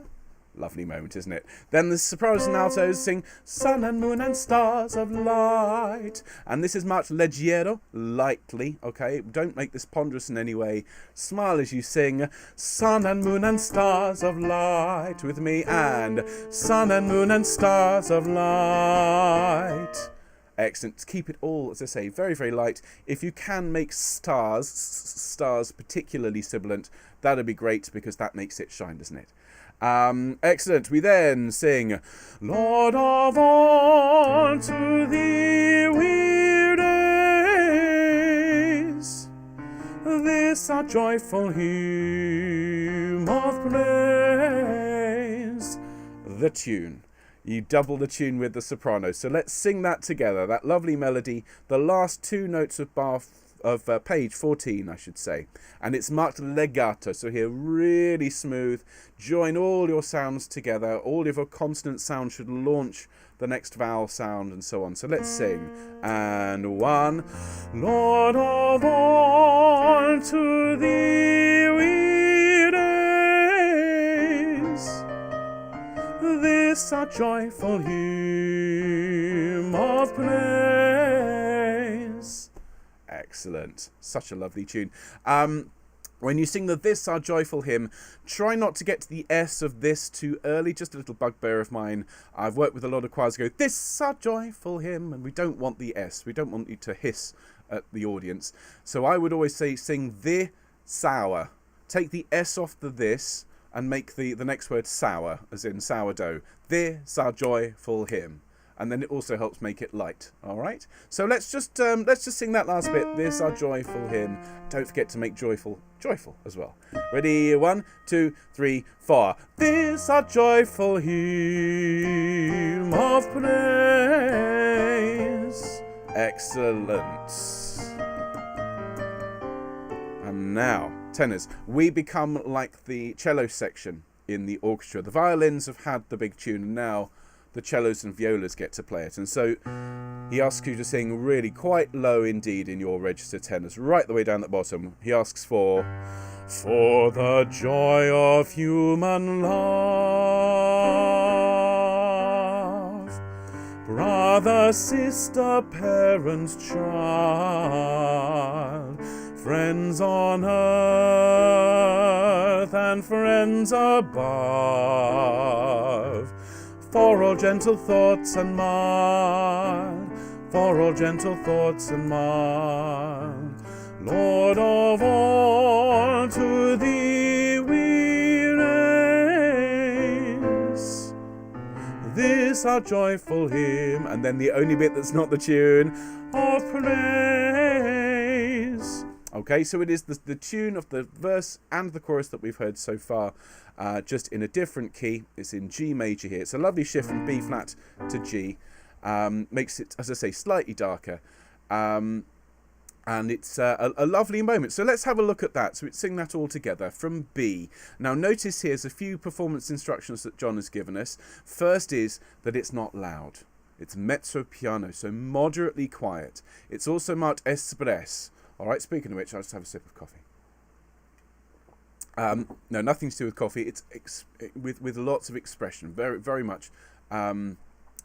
Speaker 1: Lovely moment, isn't it? Then the sopranos and altos sing sun and moon and stars of light. And this is marked leggero, lightly, okay? Don't make this ponderous in any way. Smile as you sing sun and moon and stars of light with me, and sun and moon and stars of light. Excellent. Keep it all, as I say, very, very light. If you can make stars particularly sibilant, that'd be great, because that makes it shine, doesn't it? Excellent. We then sing Lord of all, to thee we raise this our joyful hymn of praise. The tune. You double the tune with the soprano. So let's sing that together. That lovely melody. The last 2 notes of page 14, I should say, and it's marked legato. So here, really smooth. Join all your sounds together. All of your consonant sounds should launch the next vowel sound, and so on. So let's sing. And 1, Lord of all, to thee we raise this our joyful hymn of praise. Excellent. Such a lovely tune. When you sing the This Our Joyful Hymn, try not to get to the S of this too early. Just a little bugbear of mine. I've worked with a lot of choirs who go, This Our Joyful Hymn, and we don't want the S. We don't want you to hiss at the audience. So I would always say sing the sour. Take the S off the this and make the next word sour, as in sourdough. This Our Joyful Hymn. and then it also helps make it light. All right. So let's just sing that last bit. This our joyful hymn. Don't forget to make joyful as well. Ready? 1, 2, 3, 4. This our joyful hymn of praise. Excellent. And now, tenors, we become like the cello section in the orchestra. The violins have had the big tune, and now the cellos and violas get to play it. And so he asks you to sing really quite low indeed in your register tenors, right the way down at the bottom. He asks for the joy of human love, brother, sister, parent, child, friends on earth and friends above, for all gentle thoughts and mild, for all gentle thoughts and mild, Lord of all, to thee we raise this our joyful hymn, and then the only bit that's not the tune, of praise. Okay, so it is the tune of the verse and the chorus that we've heard so far, just in a different key. It's in G major here. It's a lovely shift from B flat to G. Makes it, as I say, slightly darker. And it's a lovely moment. So let's have a look at that. So let's sing that all together from B. Now notice here's a few performance instructions that John has given us. First is that it's not loud. It's mezzo piano, so moderately quiet. It's also marked espress. All right, speaking of which, I'll just have a sip of coffee. No, nothing to do with coffee. It's with lots of expression, very, very much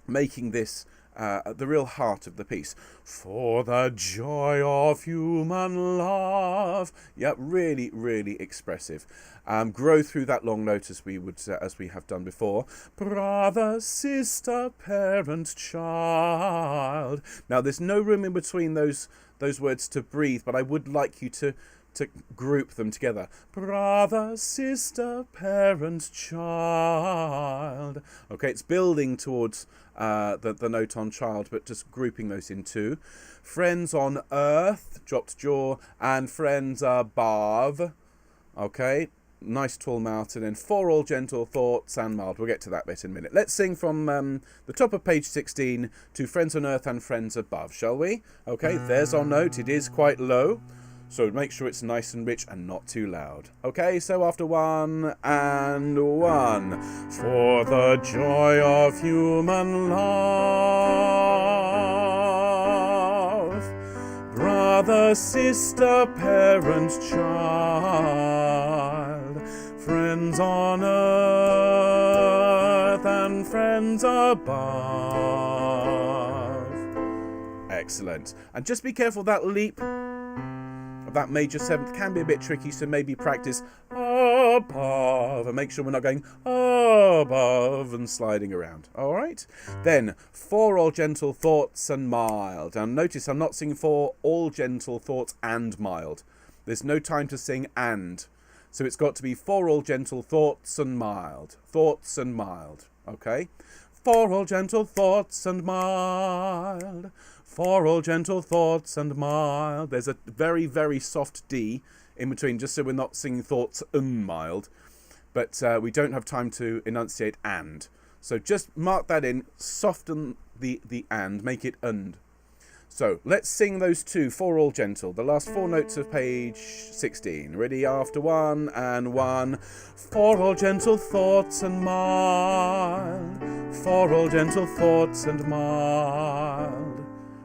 Speaker 1: making this the real heart of the piece. For the joy of human love. Yep, really, really expressive. Grow through that long note as we have done before. Brother, sister, parent, child. Now, there's no room in between those words to breathe, but I would like you to group them together. Brother, sister, parent, child. Okay, it's building towards the note on child, but just grouping those in two. Friends on earth, dropped jaw, and friends above. Okay, nice tall mouth, and then for all gentle thoughts and mild. We'll get to that bit in a minute. Let's sing from the top of page 16 to friends on earth and friends above, shall we? Okay, there's our note. It is quite low, so make sure it's nice and rich and not too loud. Okay, so after 1 and 1. For the joy of human love, brother, sister, parent, child, friends on earth and friends above. Excellent. And just be careful, that leap of that major seventh can be a bit tricky, so maybe practice above and make sure we're not going above and sliding around. All right? Then, for all gentle thoughts and mild. And notice I'm not singing for all gentle thoughts and mild. There's no time to sing and. So it's got to be for all gentle thoughts and mild. Thoughts and mild. Okay? For all gentle thoughts and mild. For all gentle thoughts and mild. There's a very, very soft D in between, just so we're not singing thoughts and mild. But we don't have time to enunciate and. So just mark that in, soften the and, make it and. So let's sing those two, for all gentle, the last 4 notes of page 16. Ready? After 1 and 1. For all gentle thoughts and mild. For all gentle thoughts and mild.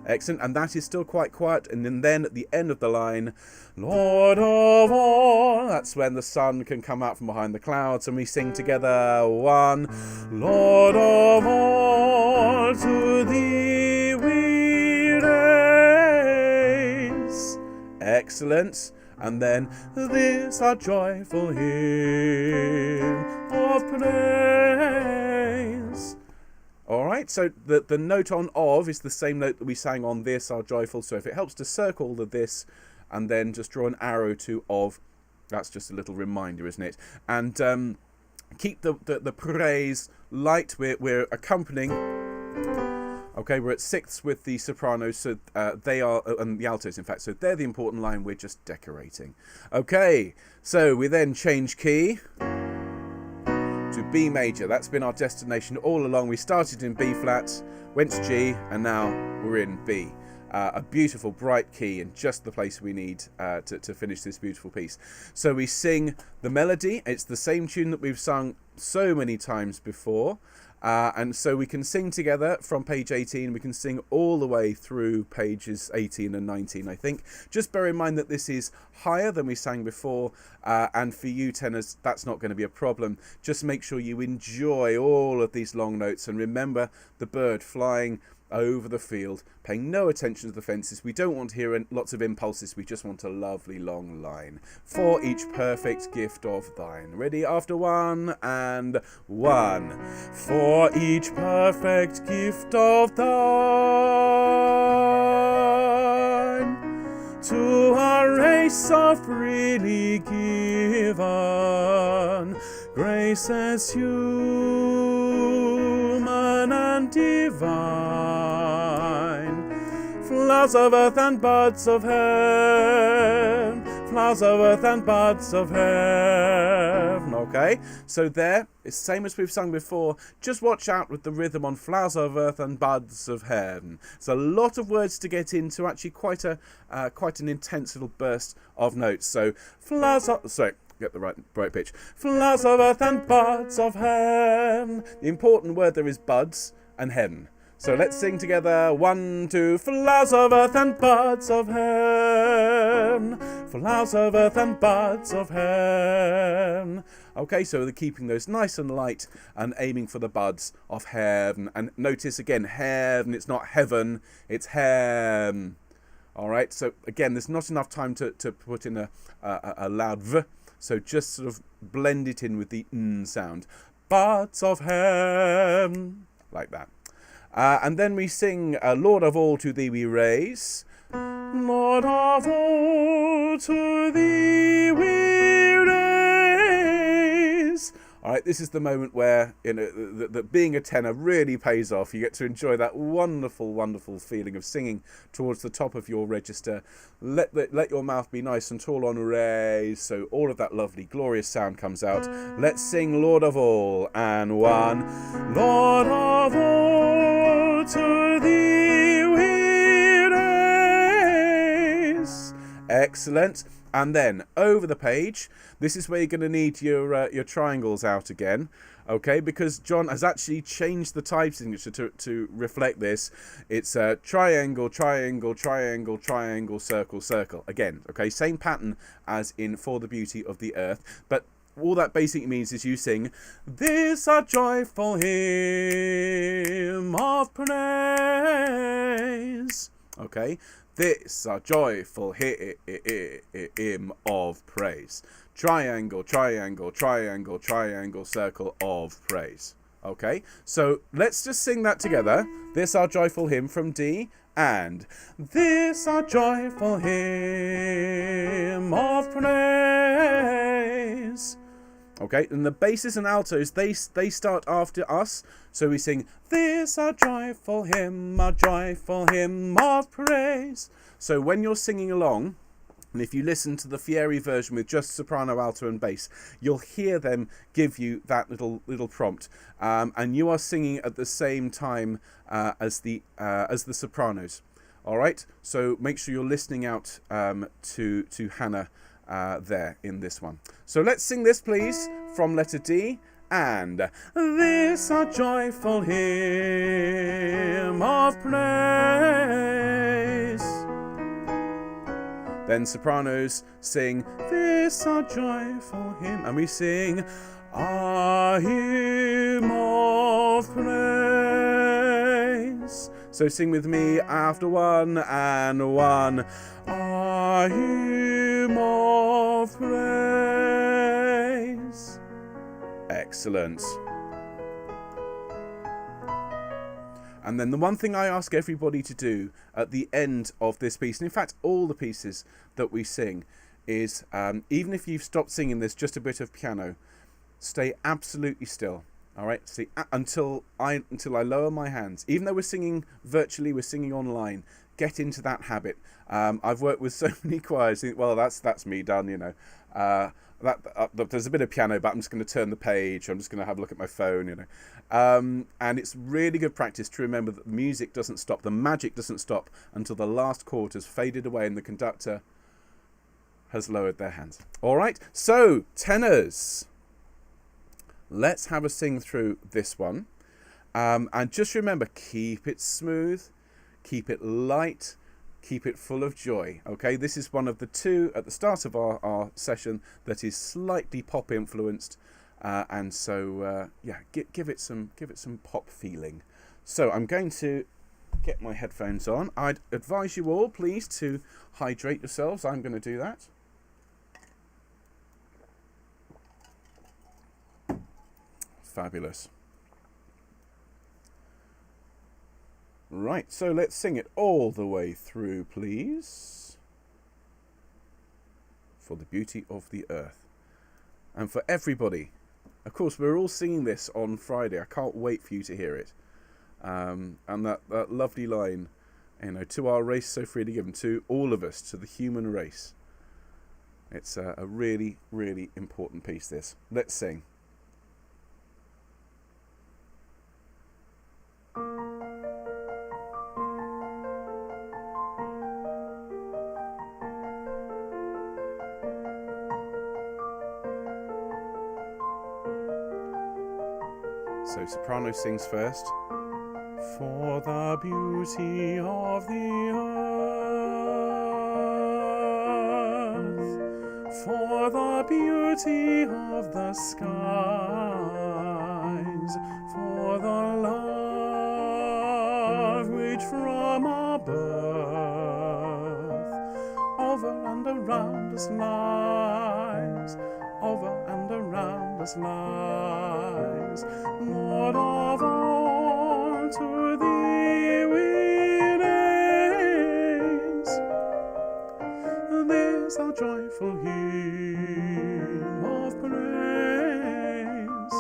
Speaker 1: Excellent, and that is still quite quiet. And then at the end of the line, Lord of all, that's when the sun can come out from behind the clouds, and we sing together 1. Lord of all, to thee we raise. Excellent. And then this our joyful hymn of praise. All right, so the note on of is the same note that we sang on this, our joyful. So if it helps to circle the this and then just draw an arrow to of, that's just a little reminder, isn't it? And keep the praise light. We're accompanying Okay, we're at sixths with the sopranos, so they are, and the altos, in fact, so they're the important line. We're just decorating. Okay, so we then change key to B major. That's been our destination all along. We started in B flat, went to G, and now we're in B. A beautiful, bright key and just the place we need to finish this beautiful piece. So we sing the melody. It's the same tune that we've sung so many times before. And so we can sing together from page 18. We can sing all the way through pages 18 and 19, I think. Just bear in mind that this is higher than we sang before. And for you tenors, that's not going to be a problem. Just make sure you enjoy all of these long notes. And remember the bird flying over the field, paying no attention to the fences. We don't want to hear lots of impulses. We just want a lovely long line. For each perfect gift of thine. Ready? After 1 and 1. For each perfect gift of thine, to a race of freely given graces human and divine, flowers of earth and buds of heaven, flowers of earth and buds of heaven. Okay, so there, it's the same as we've sung before. Just watch out with the rhythm on flowers of earth and buds of heaven. It's a lot of words to get into, actually quite an intense little burst of notes. So flowers of, sorry, get the right pitch. Flowers of earth and buds of heaven. The important word there is buds and heaven. So let's sing together. 1, 2. Flowers of earth and buds of heaven. Flowers of earth and buds of heaven. Okay, so they're keeping those nice and light and aiming for the buds of heaven. And notice again, heaven, it's not heaven, it's heaven. All right, so again, there's not enough time to put in a loud V. So just sort of blend it in with the N sound. Buds of heaven, like that. And then we sing, Lord of all, to thee we raise. Lord of all, to thee we raise. All right, this is the moment where, you know, that being a tenor really pays off. You get to enjoy that wonderful, wonderful feeling of singing towards the top of your register. Let your mouth be nice and tall on raise, so all of that lovely, glorious sound comes out. Let's sing Lord of all, and 1. Lord of all, to thee we raise. Excellent. And then over the page, this is where you're going to need your triangles out again, okay? Because John has actually changed the type signature to reflect this. It's triangle, triangle, triangle, triangle, circle, circle. Again, okay, same pattern as in For the Beauty of the Earth, but all that basically means is you sing, this a joyful hymn of praise, okay? This a joyful hymn of praise. Triangle, triangle, triangle, triangle, circle of praise. Okay, so let's just sing that together. This our joyful hymn from D, and this our joyful hymn of praise. Okay, and the basses and altos, they start after us. So we sing, this our joyful hymn of praise. So when you're singing along, and if you listen to the Fieri version with just soprano, alto and bass, you'll hear them give you that little prompt. And you are singing at the same time as the sopranos. All right, so make sure you're listening out to Hannah there in this one. So let's sing this, please, from letter D. And this our joyful hymn of praise. Then sopranos sing, this our joyful hymn. And we sing, a hymn of praise. So sing with me after 1 and 1. A hymn of praise. Excellent. And then the one thing I ask everybody to do at the end of this piece, and in fact all the pieces that we sing, is even if you've stopped singing, there's just a bit of piano, stay absolutely still. All right, see, until I lower my hands. Even though we're singing virtually, we're singing online. Get into that habit. I've worked with so many choirs. Well, that's me done. You know, there's a bit of piano, but I'm just going to turn the page. I'm just going to have a look at my phone. You know, and it's really good practice to remember that the music doesn't stop, the magic doesn't stop until the last chord has faded away and the conductor has lowered their hands. All right, so tenors. Let's have a sing through this one. And just remember, keep it smooth, keep it light, keep it full of joy. Okay, this is one of the two at the start of our session that is slightly pop influenced. And so, yeah, give it some pop feeling. So I'm going to get my headphones on. I'd advise you all, please, to hydrate yourselves. I'm going to do that. Fabulous. Right, so let's sing it all the way through, please. For the beauty of the earth. And for everybody. Of course, we're all singing this on Friday. I can't wait for you to hear it. And that lovely line, you know, to our race so freely given, to all of us, to the human race. It's a really, really important piece, this. Let's sing. So soprano sings first. For the beauty of the earth, for the beauty of the skies, for the love which from our birth over and around us lies, over and around us lies. Lord of all, to thee we raise this our joyful hymn of praise.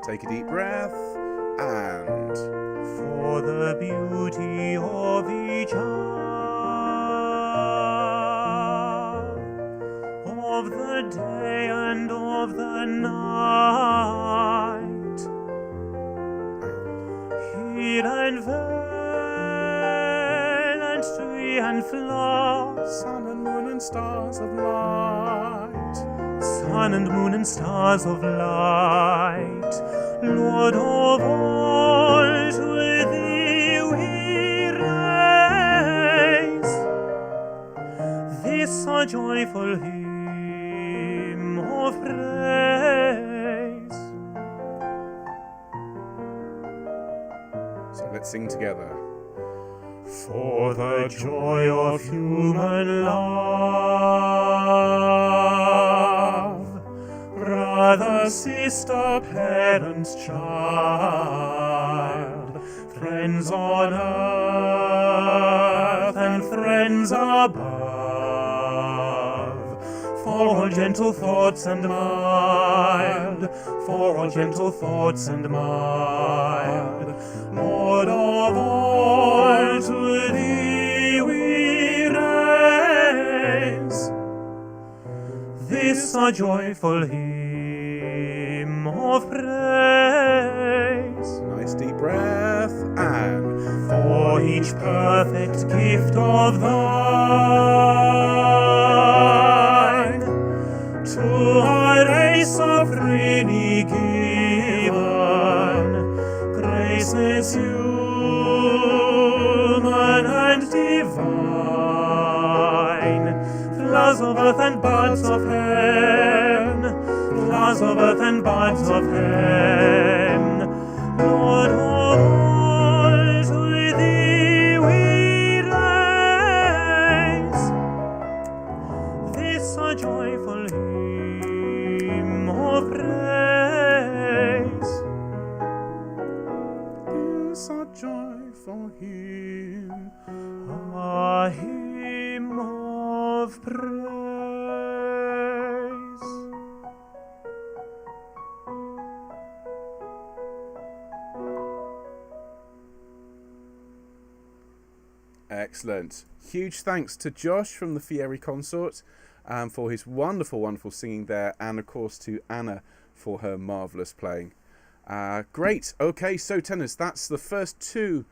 Speaker 1: Take a deep breath and
Speaker 2: for the beauty of each hour, of the day and of the night, hill and vale and tree and flower,
Speaker 1: sun and moon and stars of light,
Speaker 2: sun and moon and stars of light, Lord of all, to thee we raise this our joyful hymn of praise.
Speaker 1: So let's sing together.
Speaker 2: For the joy of human love, brother, sister, parent, child, friends on earth and friends above, for all gentle thoughts and mild, for all gentle thoughts and mild, Lord of all, to thee we raise this our joyful hymn of praise.
Speaker 1: Nice deep breath and
Speaker 2: For each perfect gift of thine, to our race so freely given, graces human and divine, flowers of earth and buds of hen, flowers of earth and buds of hen, Lord of all, to thee we raise this our joyful hymn of praise.
Speaker 1: this our joyful hymn.
Speaker 2: A hymn of praise.
Speaker 1: Excellent. Huge thanks to Josh from the Fieri Consort for his wonderful, wonderful singing there, and of course to Anna for her marvellous playing. Great. Okay, so tenors, that's the first two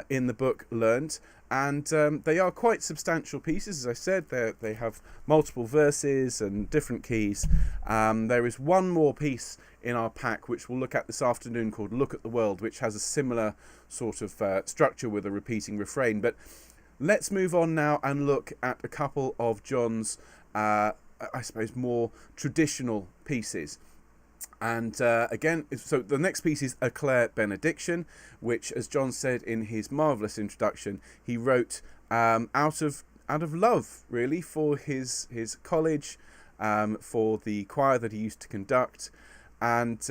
Speaker 1: in the book learnt, and they are quite substantial pieces. As I said, they have multiple verses and different keys. There is one more piece in our pack which we'll look at this afternoon called Look at the World, which has a similar sort of structure with a repeating refrain. But let's move on now and look at a couple of John's, I suppose, more traditional pieces. And again, so the next piece is a Clare Benediction, which, as John said in his marvellous introduction, he wrote out of love, really, for his college, for the choir that he used to conduct. And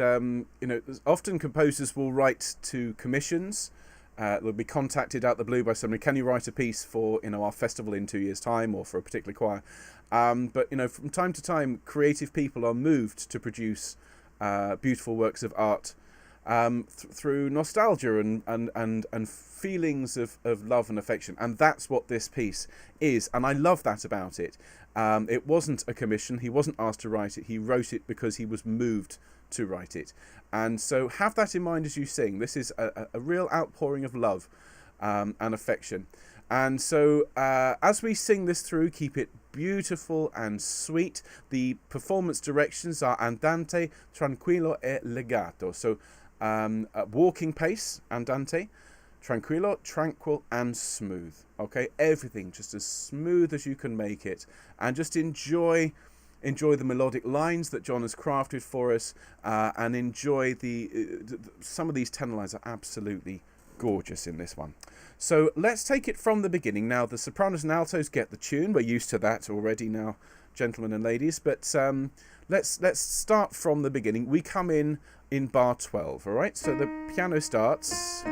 Speaker 1: often composers will write to commissions. They'll be contacted out the blue by somebody. Can you write a piece for our festival in 2 years' time, or for a particular choir? But from time to time, creative people are moved to produce beautiful works of art through nostalgia and feelings of love and affection, and that's what this piece is, and I love that about it. It wasn't a commission. He wasn't asked to write it. He wrote it because he was moved to write it. And so have that in mind as you sing. This is a real outpouring of love and affection. And so as we sing this through, keep it beautiful and sweet. The performance directions are andante, tranquillo e legato. So walking pace, andante, tranquillo, tranquil and smooth. Okay, everything just as smooth as you can make it, and just enjoy the melodic lines that John has crafted for us, and enjoy some of these tenor lines are absolutely gorgeous in this one. So let's take it from the beginning. Now the sopranos and altos get the tune. We're used to that already now, gentlemen and ladies, but let's start from the beginning. We come in bar 12, all right? So the piano starts,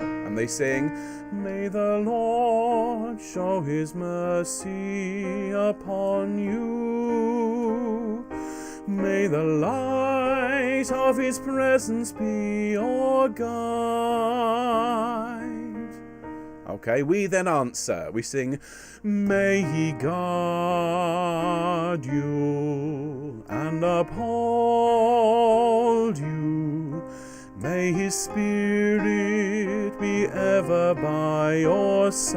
Speaker 1: and they sing, "May the Lord show his mercy upon you. May the light of his presence be your guide." Okay, we then answer. We sing, "May he guard you and uphold you. May his spirit be ever by your side."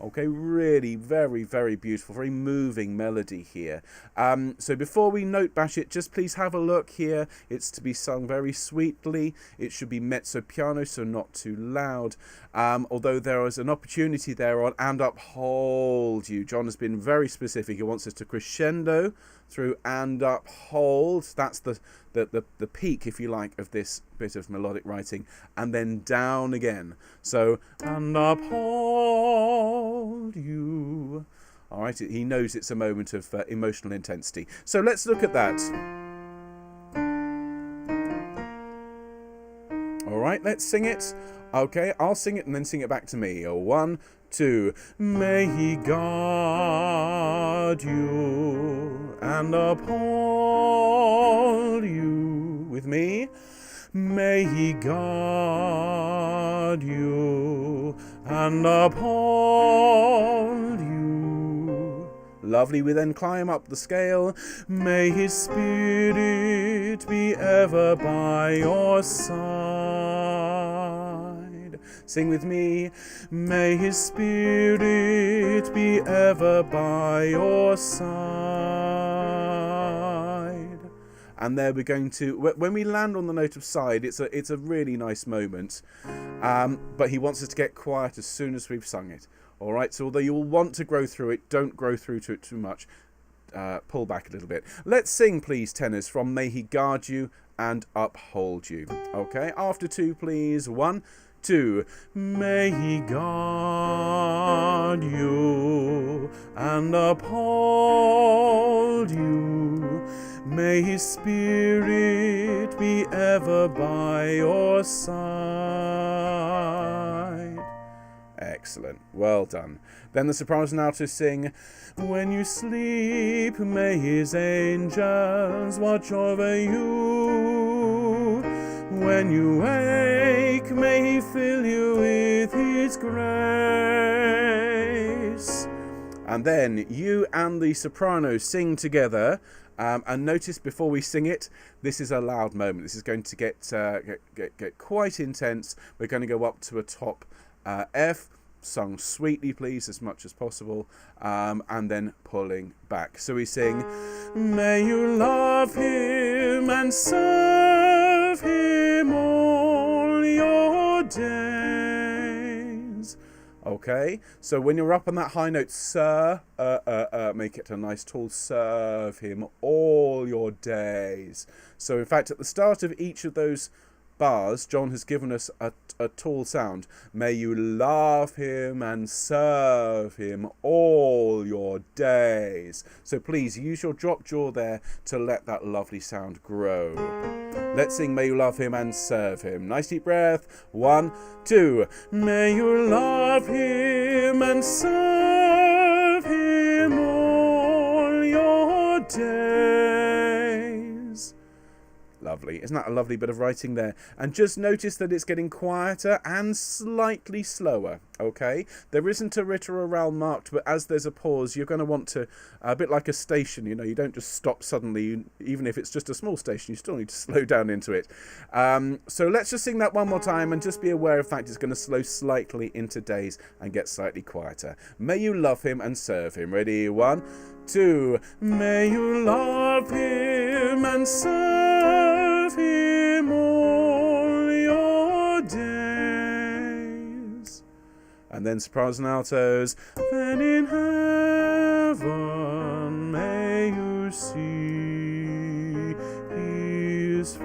Speaker 1: Okay, really very, very beautiful, very moving melody here. So before we note bash it, just please have a look here. It's to be sung very sweetly. It should be mezzo piano, so not too loud. Although there is an opportunity there on "and uphold you." John has been very specific. He wants us to crescendo through "and uphold." That's the peak, if you like, of this bit of melodic writing, and then down again. So "and uphold you." All right, he knows it's a moment of emotional intensity. So let's look at that. All right, let's sing it. Okay, I'll sing it and then sing it back to me. 1, 2. May he guard you and uphold you. With me. May he guard you and uphold you. Lovely. We then climb up the scale. May his spirit be ever by your side. Sing with me. May his spirit be ever by your side. And there we're going to, when we land on the note of side, it's a really nice moment. But he wants us to get quiet as soon as we've sung it. All right, so although you'll want to grow through it, don't grow through to it too much. Pull back a little bit. Let's sing, please, tenors, from May he guard you and uphold you. Okay, after 2, please. 1, 2. May he guard you and uphold you. May his spirit be ever by your side. Excellent. Well done. Then the sopranos and altos sing, when you sleep, may his angels watch over you. When you wake, may he fill you with his grace. And then you and the soprano sing together. And notice before we sing it, this is a loud moment. This is going to get quite intense. We're going to go up to a top F, sung sweetly, please, as much as possible, and then pulling back. So we sing, may you love him and serve him all your days. Okay, so when you're up on that high note, sir, make it a nice tall, serve him all your days. So in fact, at the start of each of those bars, John has given us a tall sound. May you love him and serve him all your days. So please use your drop jaw there to let that lovely sound grow. Let's sing May You Love Him and Serve Him. Nice deep breath. 1, 2. May you love him and serve him all your days. Lovely. Isn't that a lovely bit of writing there? And just notice that it's getting quieter and slightly slower, okay? There isn't a Ritter or Ral marked, but as there's a pause, you're going to want to, a bit like a station, you know, you don't just stop suddenly, even if it's just a small station, you still need to slow down into it. So let's just sing that one more time and just be aware of the fact it's going to slow slightly into days and get slightly quieter. May you love him and serve him. Ready? 1, 2. May you love him and serve him all your days. And then sopranos and altos. Then in heaven may you see his face.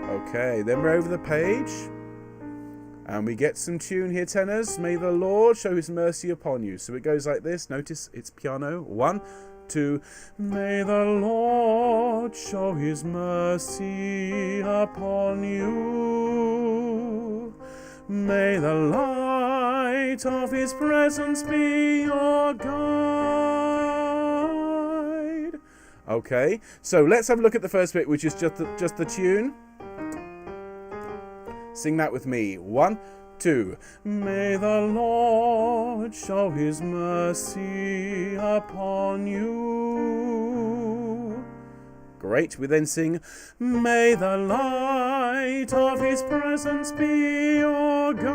Speaker 1: Okay, then we're over the page. And we get some tune here, tenors. May the Lord show his mercy upon you. So it goes like this. Notice it's piano. 1, 2. May the Lord show his mercy upon you. May the light of his presence be your guide. Okay, so let's have a look at the first bit, which is just the tune. Sing that with me. 1, 2. May the Lord show his mercy upon you. Great. We then sing, may the light of his presence be your guide.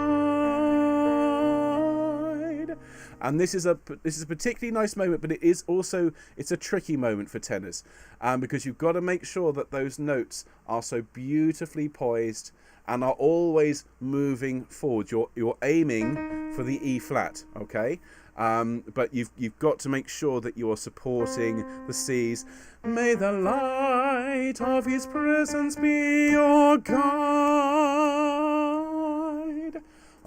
Speaker 1: And this is a particularly nice moment, but it's a tricky moment for tenors, because you've got to make sure that those notes are so beautifully poised and are always moving forward. You're aiming for the E flat, okay? But you've got to make sure that you are supporting the C's. May the light of his presence be your guide.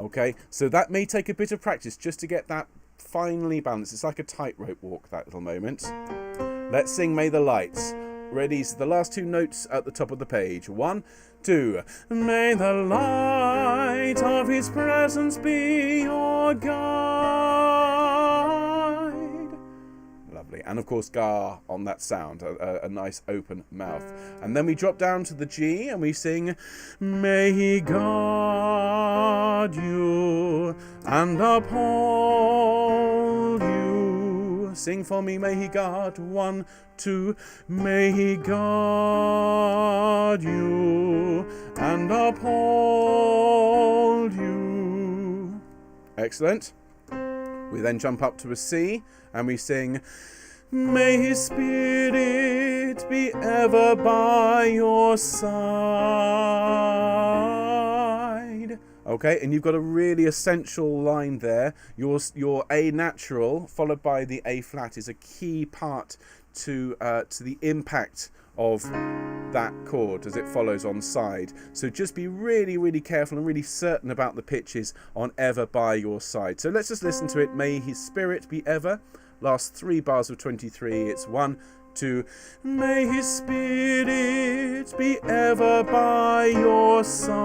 Speaker 1: Okay, so that may take a bit of practice just to get that finely balanced. It's like a tightrope walk, that little moment. Let's sing May the Lights. Ready? So the last 2 notes at the top of the page. 1, 2. May the light of his presence be your guide. Lovely. And of course, ga on that sound, a nice open mouth. And then we drop down to the G and we sing, may he guard you and uphold you. Sing for me, may he guard. 1, 2. May he guard you and uphold you. Excellent. We then jump up to a C and we sing, may his spirit be ever by your side. Okay, and you've got a really essential line there. Your A natural followed by the A flat is a key part to the impact of that chord as it follows on side. So just be really, really careful and really certain about the pitches on ever by your side. So let's just listen to it. May his spirit be ever. Last 3 bars of 23. It's 1, 2. May his spirit be ever by your side.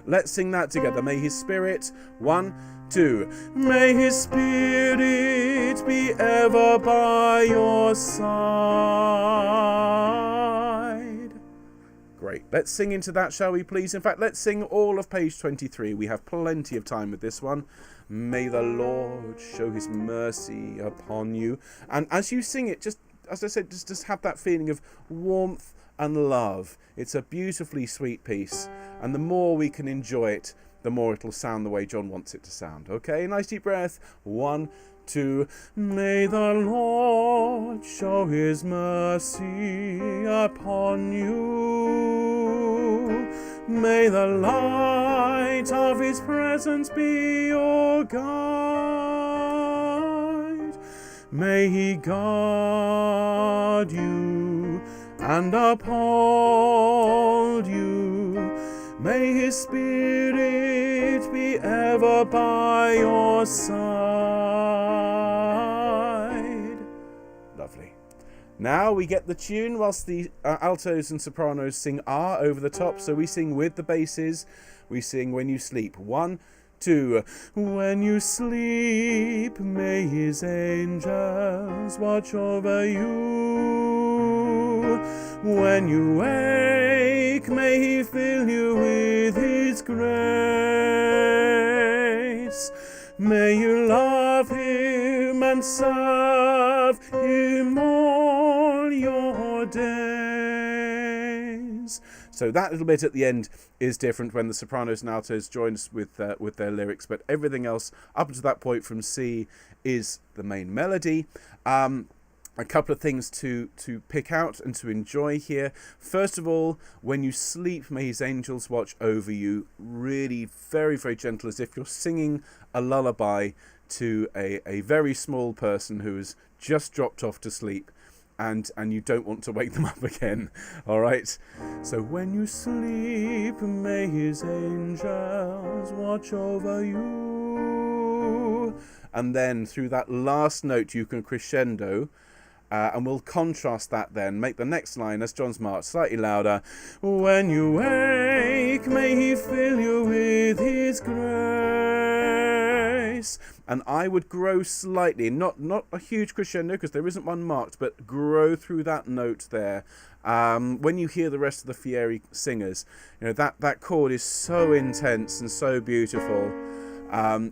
Speaker 1: Let's sing that together. May his spirit. 1, 2. May his spirit be ever by your side. Great. Let's sing into that, shall we, please? In fact, let's sing all of page 23. We have plenty of time with this one. May the Lord show his mercy upon you. And as you sing it, just, as I said, just have that feeling of warmth and love. It's a beautifully sweet piece. And the more we can enjoy it, the more it'll sound the way John wants it to sound. Okay, nice deep breath. 1, 2. May the Lord show his mercy upon you. May the light of his presence be your guide. May he guard you and uphold you. May his spirit be ever by your side. Lovely. Now we get the tune whilst the altos and sopranos sing R over the top. So we sing with the basses. We sing When You Sleep. 1, 2. When you sleep, may his angels watch over you. When you wake, may he fill you with his grace. May you love him and serve him all your days. So that little bit at the end is different when the sopranos and altos join us with their lyrics, but everything else up until that point from C is the main melody. A couple of things to pick out and to enjoy here. First of all, when you sleep, may his angels watch over you. Really very, very gentle, as if you're singing a lullaby to a very small person who has just dropped off to sleep, and you don't want to wake them up again. All right? So when you sleep, may his angels watch over you. And then through that last note, you can crescendo. And we'll contrast that then. Make the next line, as John's marked, slightly louder. When you wake, may he fill you with his grace. And I would grow slightly, not a huge crescendo, because there isn't one marked, but grow through that note there. When you hear the rest of the Fieri singers, you know, that chord is so intense and so beautiful.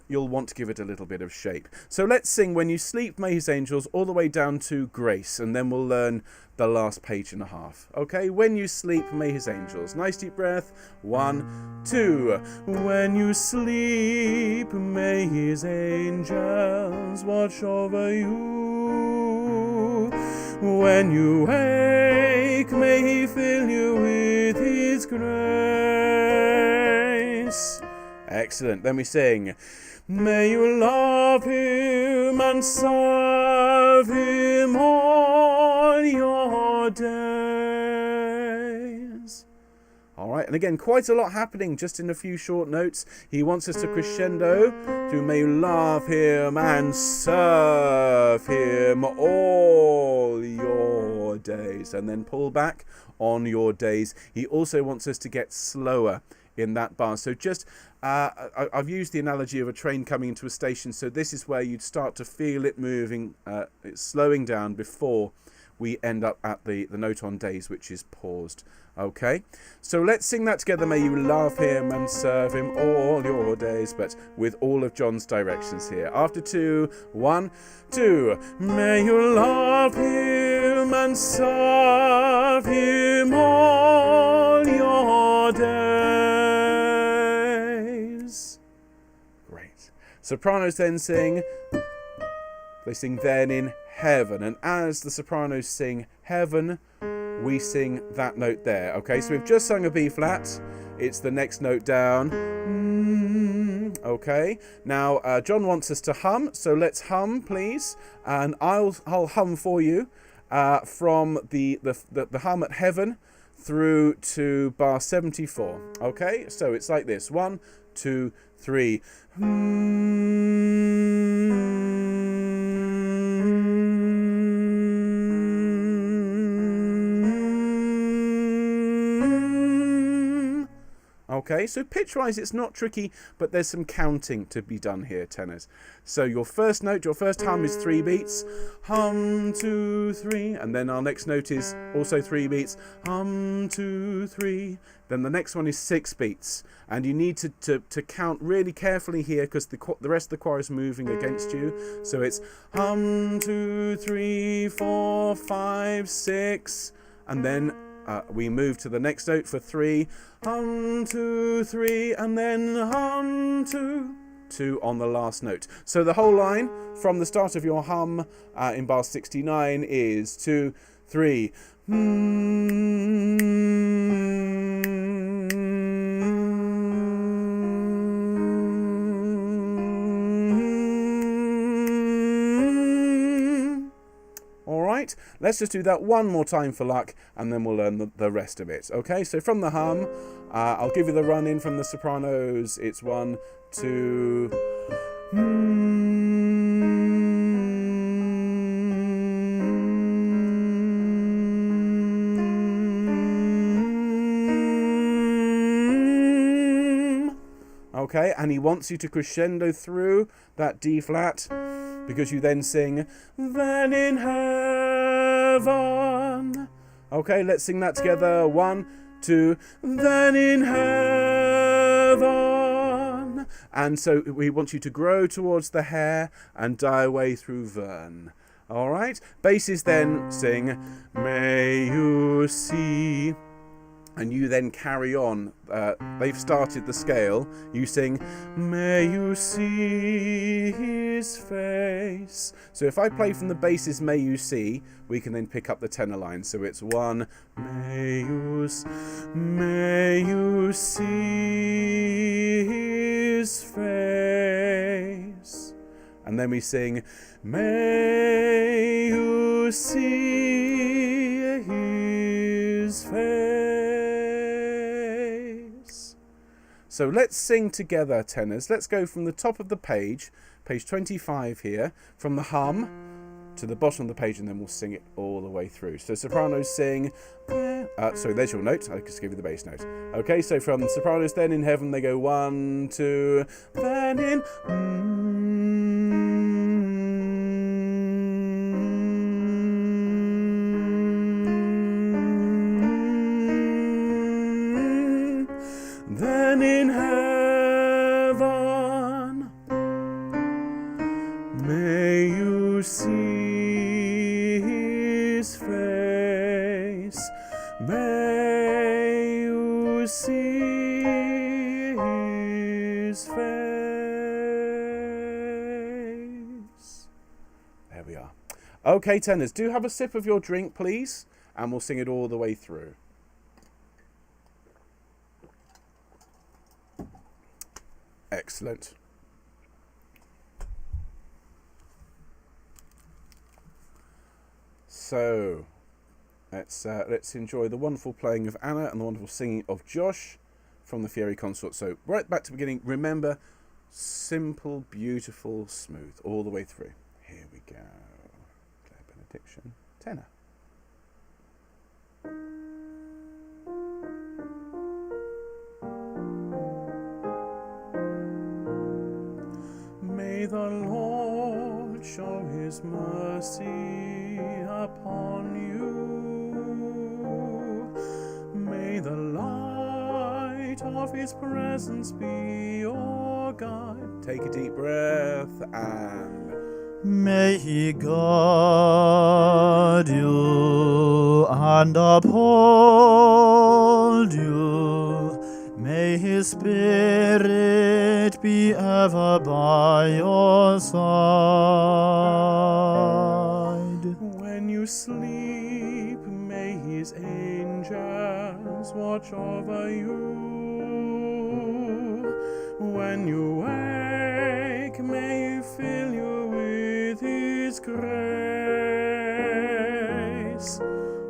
Speaker 1: You'll want to give it a little bit of shape. So let's sing When You Sleep, May His Angels, all the way down to Grace, and then we'll learn the last page and a half. Okay, When You Sleep, May His Angels. Nice deep breath. 1, 2. When you sleep, may His angels watch over you. When you wake, may He fill you with His grace. Excellent. Then we sing, may you love him and serve him all your days. All right, and again, quite a lot happening just in a few short notes. He wants us to crescendo to may you love him and serve him all your days, and then pull back on your days. He also wants us to get slower in that bar. So just I've used the analogy of a train coming into a station, so this is where you'd start to feel it moving, it's slowing down before we end up at the note on days, which is paused. Okay, so let's sing that together. May you love him and serve him all your days, but with all of John's directions here. After 2, 1, 2. May you love him and serve him all your days. Great. Sopranos then sing. They sing then in heaven, and as the sopranos sing heaven, we sing that note there. Okay, so we've just sung a B flat. It's the next note down. Okay, now John wants us to hum, so let's hum, please. And I'll hum for you from the hum at heaven through to bar 74. Okay, so it's like this: 1, 2, 3. Okay, so pitch-wise it's not tricky, but there's some counting to be done here, tenors. So your first note, your first hum is 3 beats. Hum, 2, 3. And then our next note is also 3 beats. Hum, 2, 3. Then the next one is 6 beats. And you need to count really carefully here because the rest of the choir is moving against you. So it's hum, 2, 3, 4, 5, 6. And then we move to the next note for 3. Hum, 2, 3. And then hum, 2. 2 on the last note. So the whole line from the start of your hum in bar 69 is 2, 3. Alright, let's just do that one more time for luck and then we'll learn the rest of it. Okay, so from the hum, I'll give you the run in from the sopranos. It's 1, 2. Okay, and he wants you to crescendo through that D flat because you then sing, then in heaven. Okay, let's sing that together. 1, 2, then in heaven. And so we want you to grow towards the hair and die away through vern. All right, basses then sing, may you see. And you then carry on. They've started the scale. You sing, may you see his face. So if I play from the basses, may you see, we can then pick up the tenor line. So it's 1, may you see his face. And then we sing, may you see his face. So let's sing together, tenors. Let's go from the top of the page 25 here, from the hum to the bottom of the page, and then we'll sing it all the way through. So sopranos sing, sorry, there's your note. I just give you the bass note. Okay, so from sopranos, then in heaven, they go 1, 2, then in, then in heaven, may you see his face, may you see his face. There we are. Okay, tenors, do have a sip of your drink, please, and we'll sing it all the way through. Excellent. So let's enjoy the wonderful playing of Anna and the wonderful singing of Josh from the Fieri Consort. So right back to the beginning. Remember, simple, beautiful, smooth all the way through. Here we go. Clare Benediction, tenor. May the Lord show his mercy upon you. May the light of his presence be your guide. Take a deep breath and
Speaker 2: may he guard you and uphold you. May his spirit be ever by your side.
Speaker 1: when you sleep, may his angels watch over you. When you wake, may he fill you with his grace.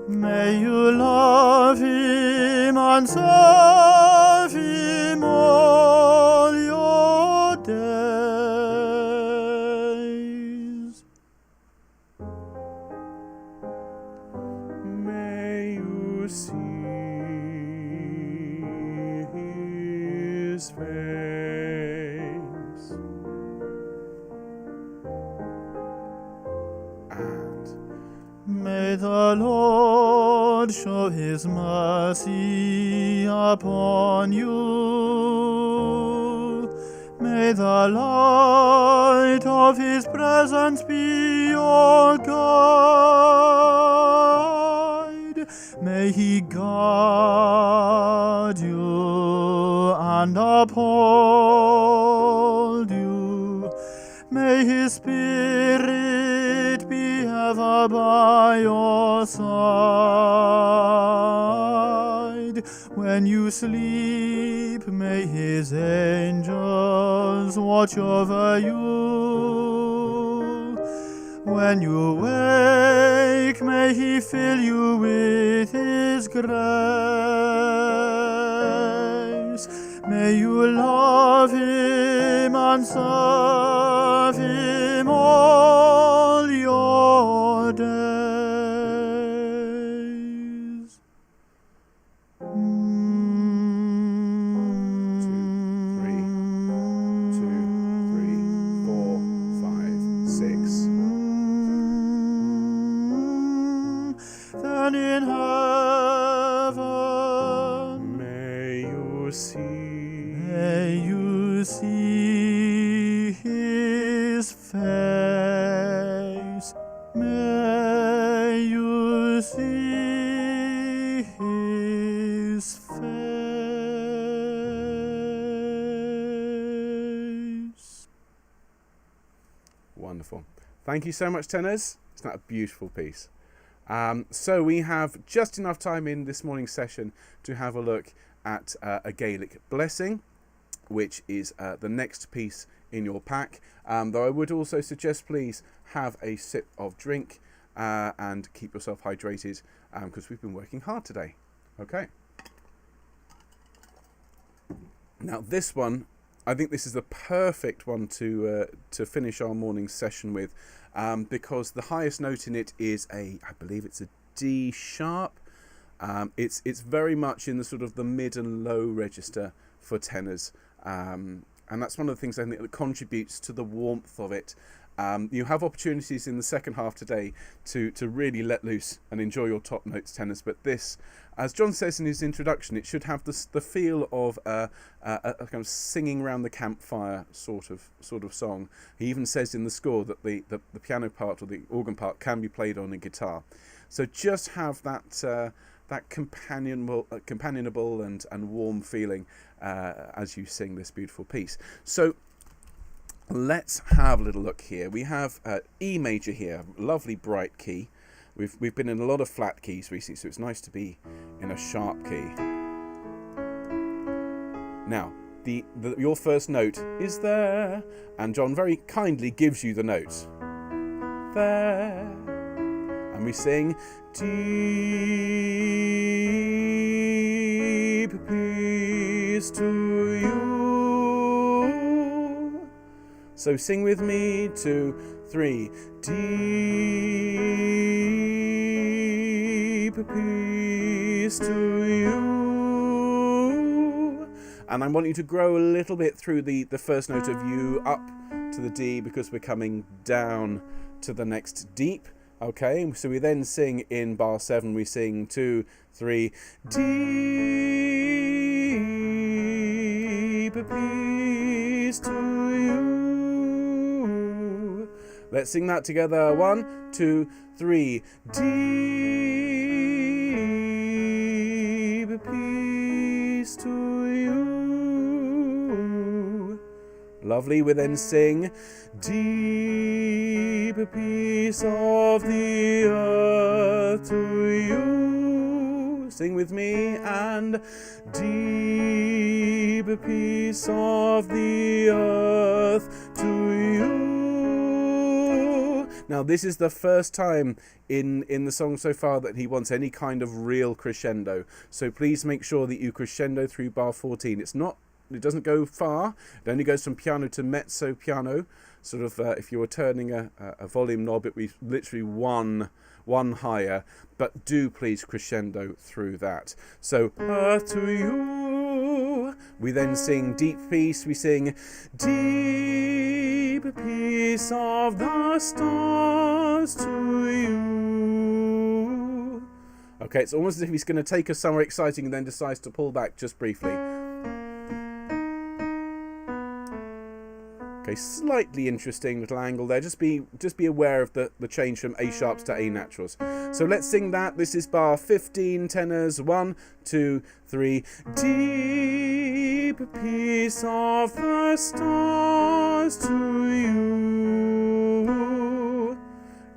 Speaker 2: May you love him and serve him all your days.
Speaker 1: May you see his face. And
Speaker 2: may the Lord show his mercy upon you. May the light of his presence be your guide. May he guard you and uphold you. May his spirit be ever by your side. When you sleep, may his angels watch over you. When you wake, may he fill you with his grace. May you love him and serve him all your days.
Speaker 1: Two, three, 4, 5, 6.
Speaker 2: Then in heaven
Speaker 1: May you
Speaker 2: see his face. May you see his face.
Speaker 1: Wonderful. Thank you so much, tenors. Isn't that a beautiful piece? So we have just enough time in this morning's session to have a look at a Gaelic Blessing, which is the next piece in your pack. Though I would also suggest please have a sip of drink and keep yourself hydrated because we've been working hard today. Okay. Now this one, I think this is the perfect one to finish our morning session with, because the highest note in it is I believe it's a D sharp. It's very much in the sort of the mid and low register for tenors, and that's one of the things I think that contributes to the warmth of it. You have opportunities in the second half today to really let loose and enjoy your top notes, tenors, but this, as John says in his introduction, it should have the feel of a kind of singing round the campfire sort of song. He even says in the score that the piano part or the organ part can be played on a guitar. So just have that companionable and warm feeling as you sing this beautiful piece. So let's have a little look here. We have E major here, lovely bright key. We've been in a lot of flat keys recently, so it's nice to be in a sharp key. Now, your first note is there, and John very kindly gives you the note. There. And we sing, deep peace to you. So sing with me, 2, 3. Deep peace to you. And I want you to grow a little bit through the first note of U up to the D, because we're coming down to the next deep. Okay, so we then sing in bar 7, we sing 2, 3. Deep peace to you. Let's sing that together. 1, 2, 3. Deep peace to you. Lovely. We then sing deep peace of the earth to you. Sing with me. And deep peace of the earth to you. Now, this is the first time in the song so far that he wants any kind of real crescendo. So please make sure that you crescendo through bar 14. It doesn't go far. It only goes from piano to mezzo piano. Sort of, if you were turning a volume knob, it would be literally one higher. But do please crescendo through that. So, earth to you. We then sing deep peace. We sing deep peace of the stars to you. Okay, it's almost as if he's going to take us somewhere exciting and then decides to pull back just briefly. Okay, slightly interesting little angle there. Just be aware of the change from A sharps to A naturals. So let's sing that. This is bar 15, tenors. 1, 2, 3. Deep peace of the stars to you.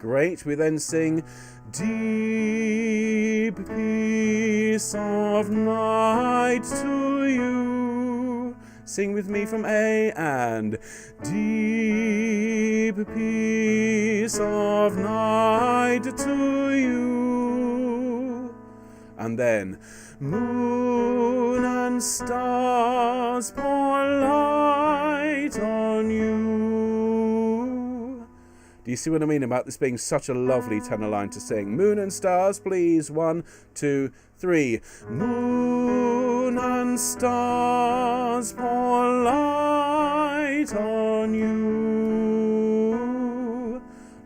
Speaker 1: Great. We then sing deep peace of night to you. Sing with me from A, and deep peace of night to you. And then moon and stars pour light on you. Do you see what I mean about this being such a lovely tenor line to sing? Moon and stars, please. 1, 2, 3. Moon and stars pour light on you.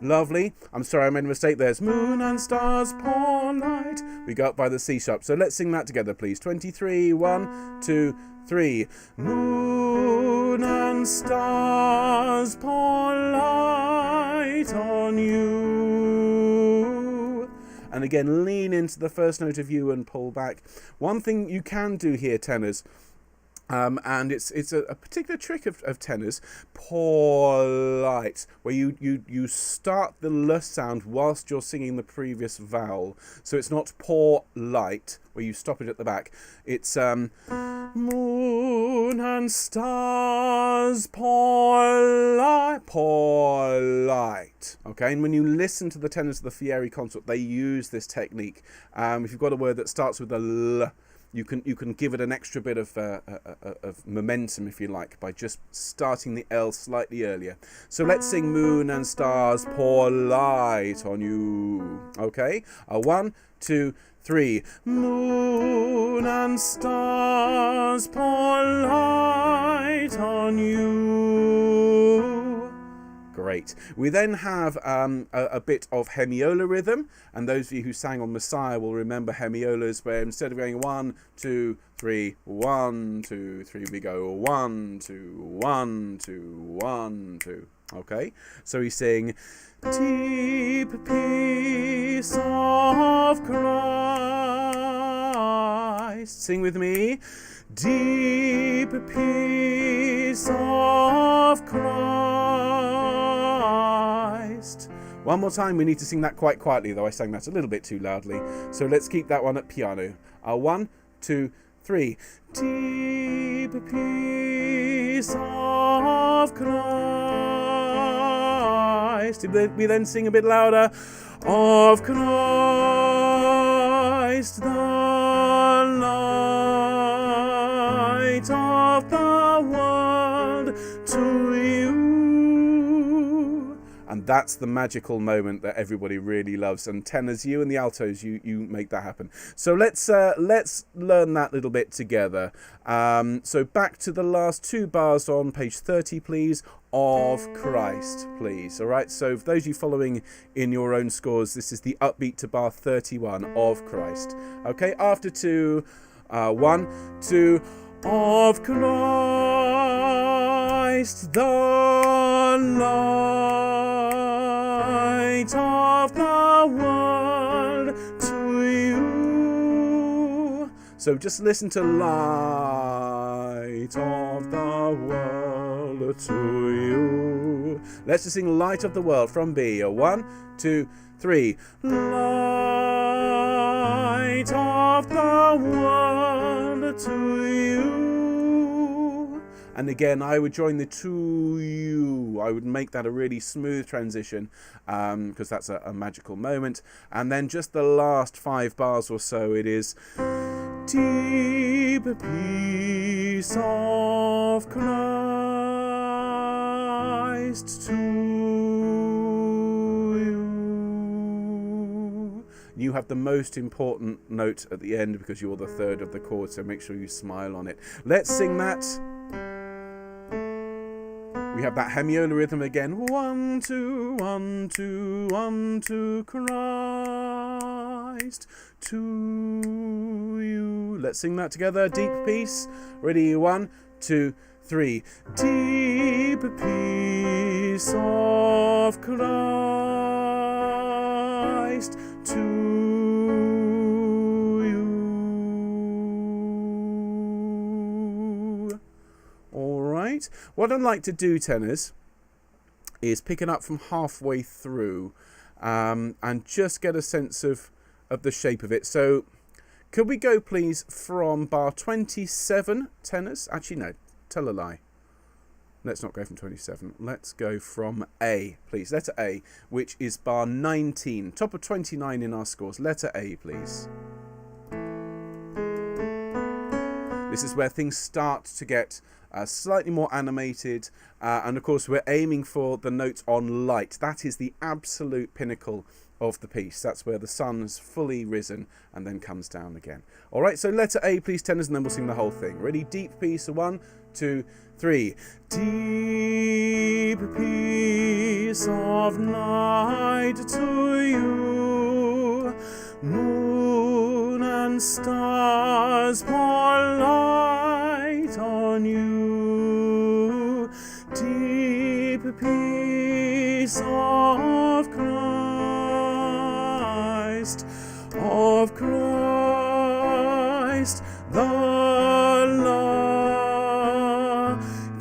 Speaker 1: Lovely. I'm sorry, I made a mistake. There's moon and stars pour light. We go up by the C sharp. So let's sing that together, please. 23. 1, 2, 3. Moon and stars pour light on you. And again, lean into the first note of you and pull back. One thing you can do here, tenors, and it's a particular trick of tenors, pour light, where you start the l sound whilst you're singing the previous vowel. So it's not pour light, where you stop it at the back. It's moon and stars pour light. Okay, and when you listen to the tenors of the Fieri consort, they use this technique. If you've got a word that starts with a l, you can give it an extra bit of momentum, if you like, by just starting the L slightly earlier. So let's sing moon and stars pour light on you. Okay, 1, 2, 3. Moon and stars pour light on you. Great. We then have a bit of Hemiola rhythm, and those of you who sang on Messiah will remember Hemiolas, where instead of going 1, 2, 3, 1, 2, 3, we go 1, 2, 1, 2, 1, 2. Okay, so we sing deep peace of Christ. Sing with me. Deep peace of Christ. One more time. We need to sing that quite quietly, though I sang that a little bit too loudly. So let's keep that one at piano. 1, 2, 3. Deep peace of Christ. We then sing a bit louder. Of Christ, the light of the world, to you. And that's the magical moment that everybody really loves. And tenors, you and the altos, you make that happen. So let's learn that little bit together. So back to the last 2 bars on page 30, please. Of Christ, please. All right, so for those of you following in your own scores, this is the upbeat to bar 31, of Christ. Okay, after 2, 1, 2, of Christ, the light of the world, to you. So just listen to light of the world, to you. Let's just sing light of the world from B. 1, 2, 3. Light of the world, to you. And again, I would join the to you. I would make that a really smooth transition, because that's a magical moment. And then just the last 5 bars or so, it is deep peace of Christ to you. You have the most important note at the end because you're the third of the chord, so make sure you smile on it. Let's sing that. We have that Hemiola Rhythm again. 1, 2, 1, 2, 1, 2, Christ to you. Let's sing that together. Deep peace. Ready? 1, 2, 3. Deep peace of Christ to you. All right. What I'd like to do, tenors, is pick it up from halfway through and just get a sense of the shape of it. So could we go, please, from bar 27, tenors? Actually, no, tell a lie. Let's not go from 27. Let's go from A, please. Letter A, which is bar 19. Top of 29 in our scores. Letter A, please. This is where things start to get slightly more animated. And, of course, we're aiming for the note on light. That is the absolute pinnacle of the piece. That's where the sun's fully risen and then comes down again. All right, so letter A, please, tenors, and then we'll sing the whole thing. Ready? Deep peace. 1, 2, 3. Deep peace of night to you, moon and stars pour light on you. Deep peace of Christ, the light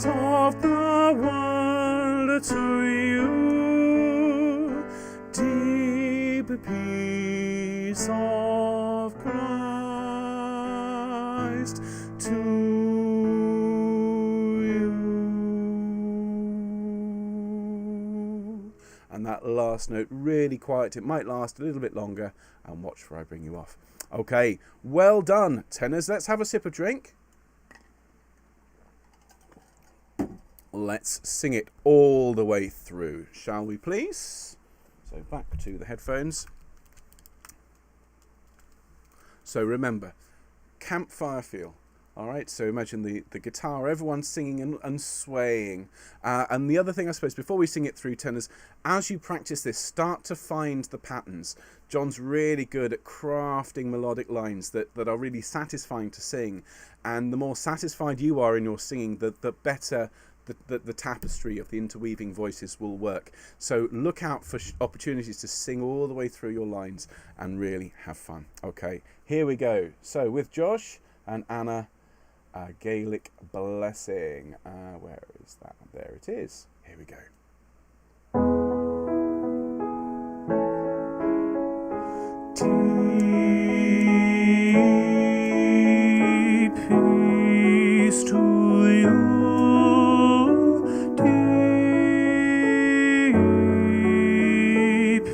Speaker 1: of the world to you. Deep peace of Christ to you. And that last note, really quiet. It might last a little bit longer, and watch where I bring you off. Okay, well done, tenors. Let's have a sip of drink. Let's sing it all the way through, shall we please? So back to the headphones. So remember, campfire feel. All right, so imagine the guitar, everyone's singing and swaying. And the other thing, I suppose, before we sing it through, tenors, as you practice this, start to find the patterns. John's really good at crafting melodic lines that are really satisfying to sing. And the more satisfied you are in your singing, the better the tapestry of the interweaving voices will work. So look out for opportunities to sing all the way through your lines and really have fun. Okay, here we go. So with Josh and Anna, Gaelic Blessing. Where is that? There it is. Here we go. Deep peace to you. Deep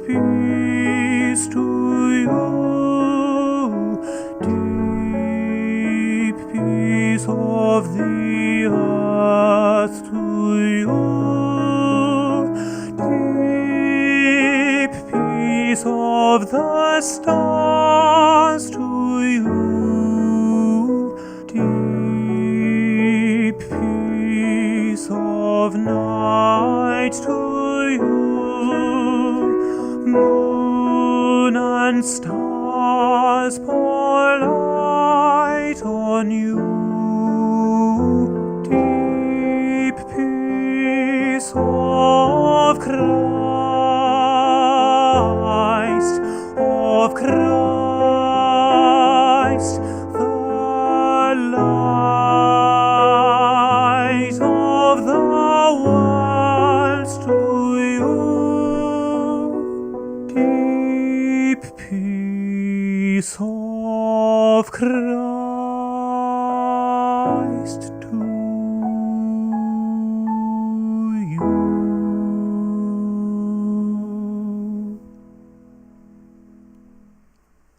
Speaker 1: peace to you. Deep peace of the earth to you. Deep peace of the stars to you. Deep peace of night to you. Moon and stars pour light on you. Deep peace of Christ, the light of the world to you. Deep peace of Christ to you.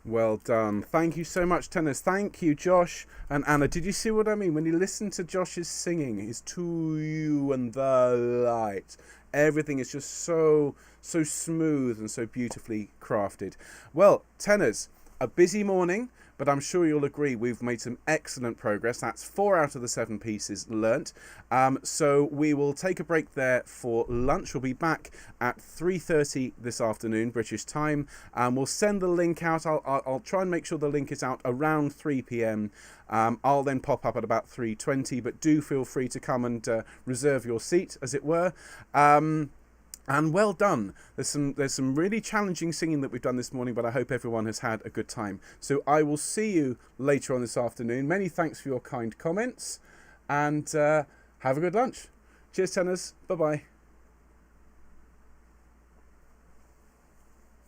Speaker 1: Well done. Thank you so much, tenors. Thank you, Josh and Anna. Did you see what I mean? When you listen to Josh's singing, his to you and the light, Everything is just so smooth and so beautifully crafted. Well, tenors, a busy morning, but I'm sure you'll agree we've made some excellent progress. That's 4 out of the 7 pieces learnt. So we will take a break there for lunch. We'll be back at 3:30 this afternoon, British time. We'll send the link out. I'll try and make sure the link is out around 3 p.m. I'll then pop up at about 3:20, but do feel free to come and reserve your seat, as it were. And well done. There's some really challenging singing that we've done this morning, but I hope everyone has had a good time. So I will see you later on this afternoon. Many thanks for your kind comments, and have a good lunch. Cheers, tenors. Bye-bye.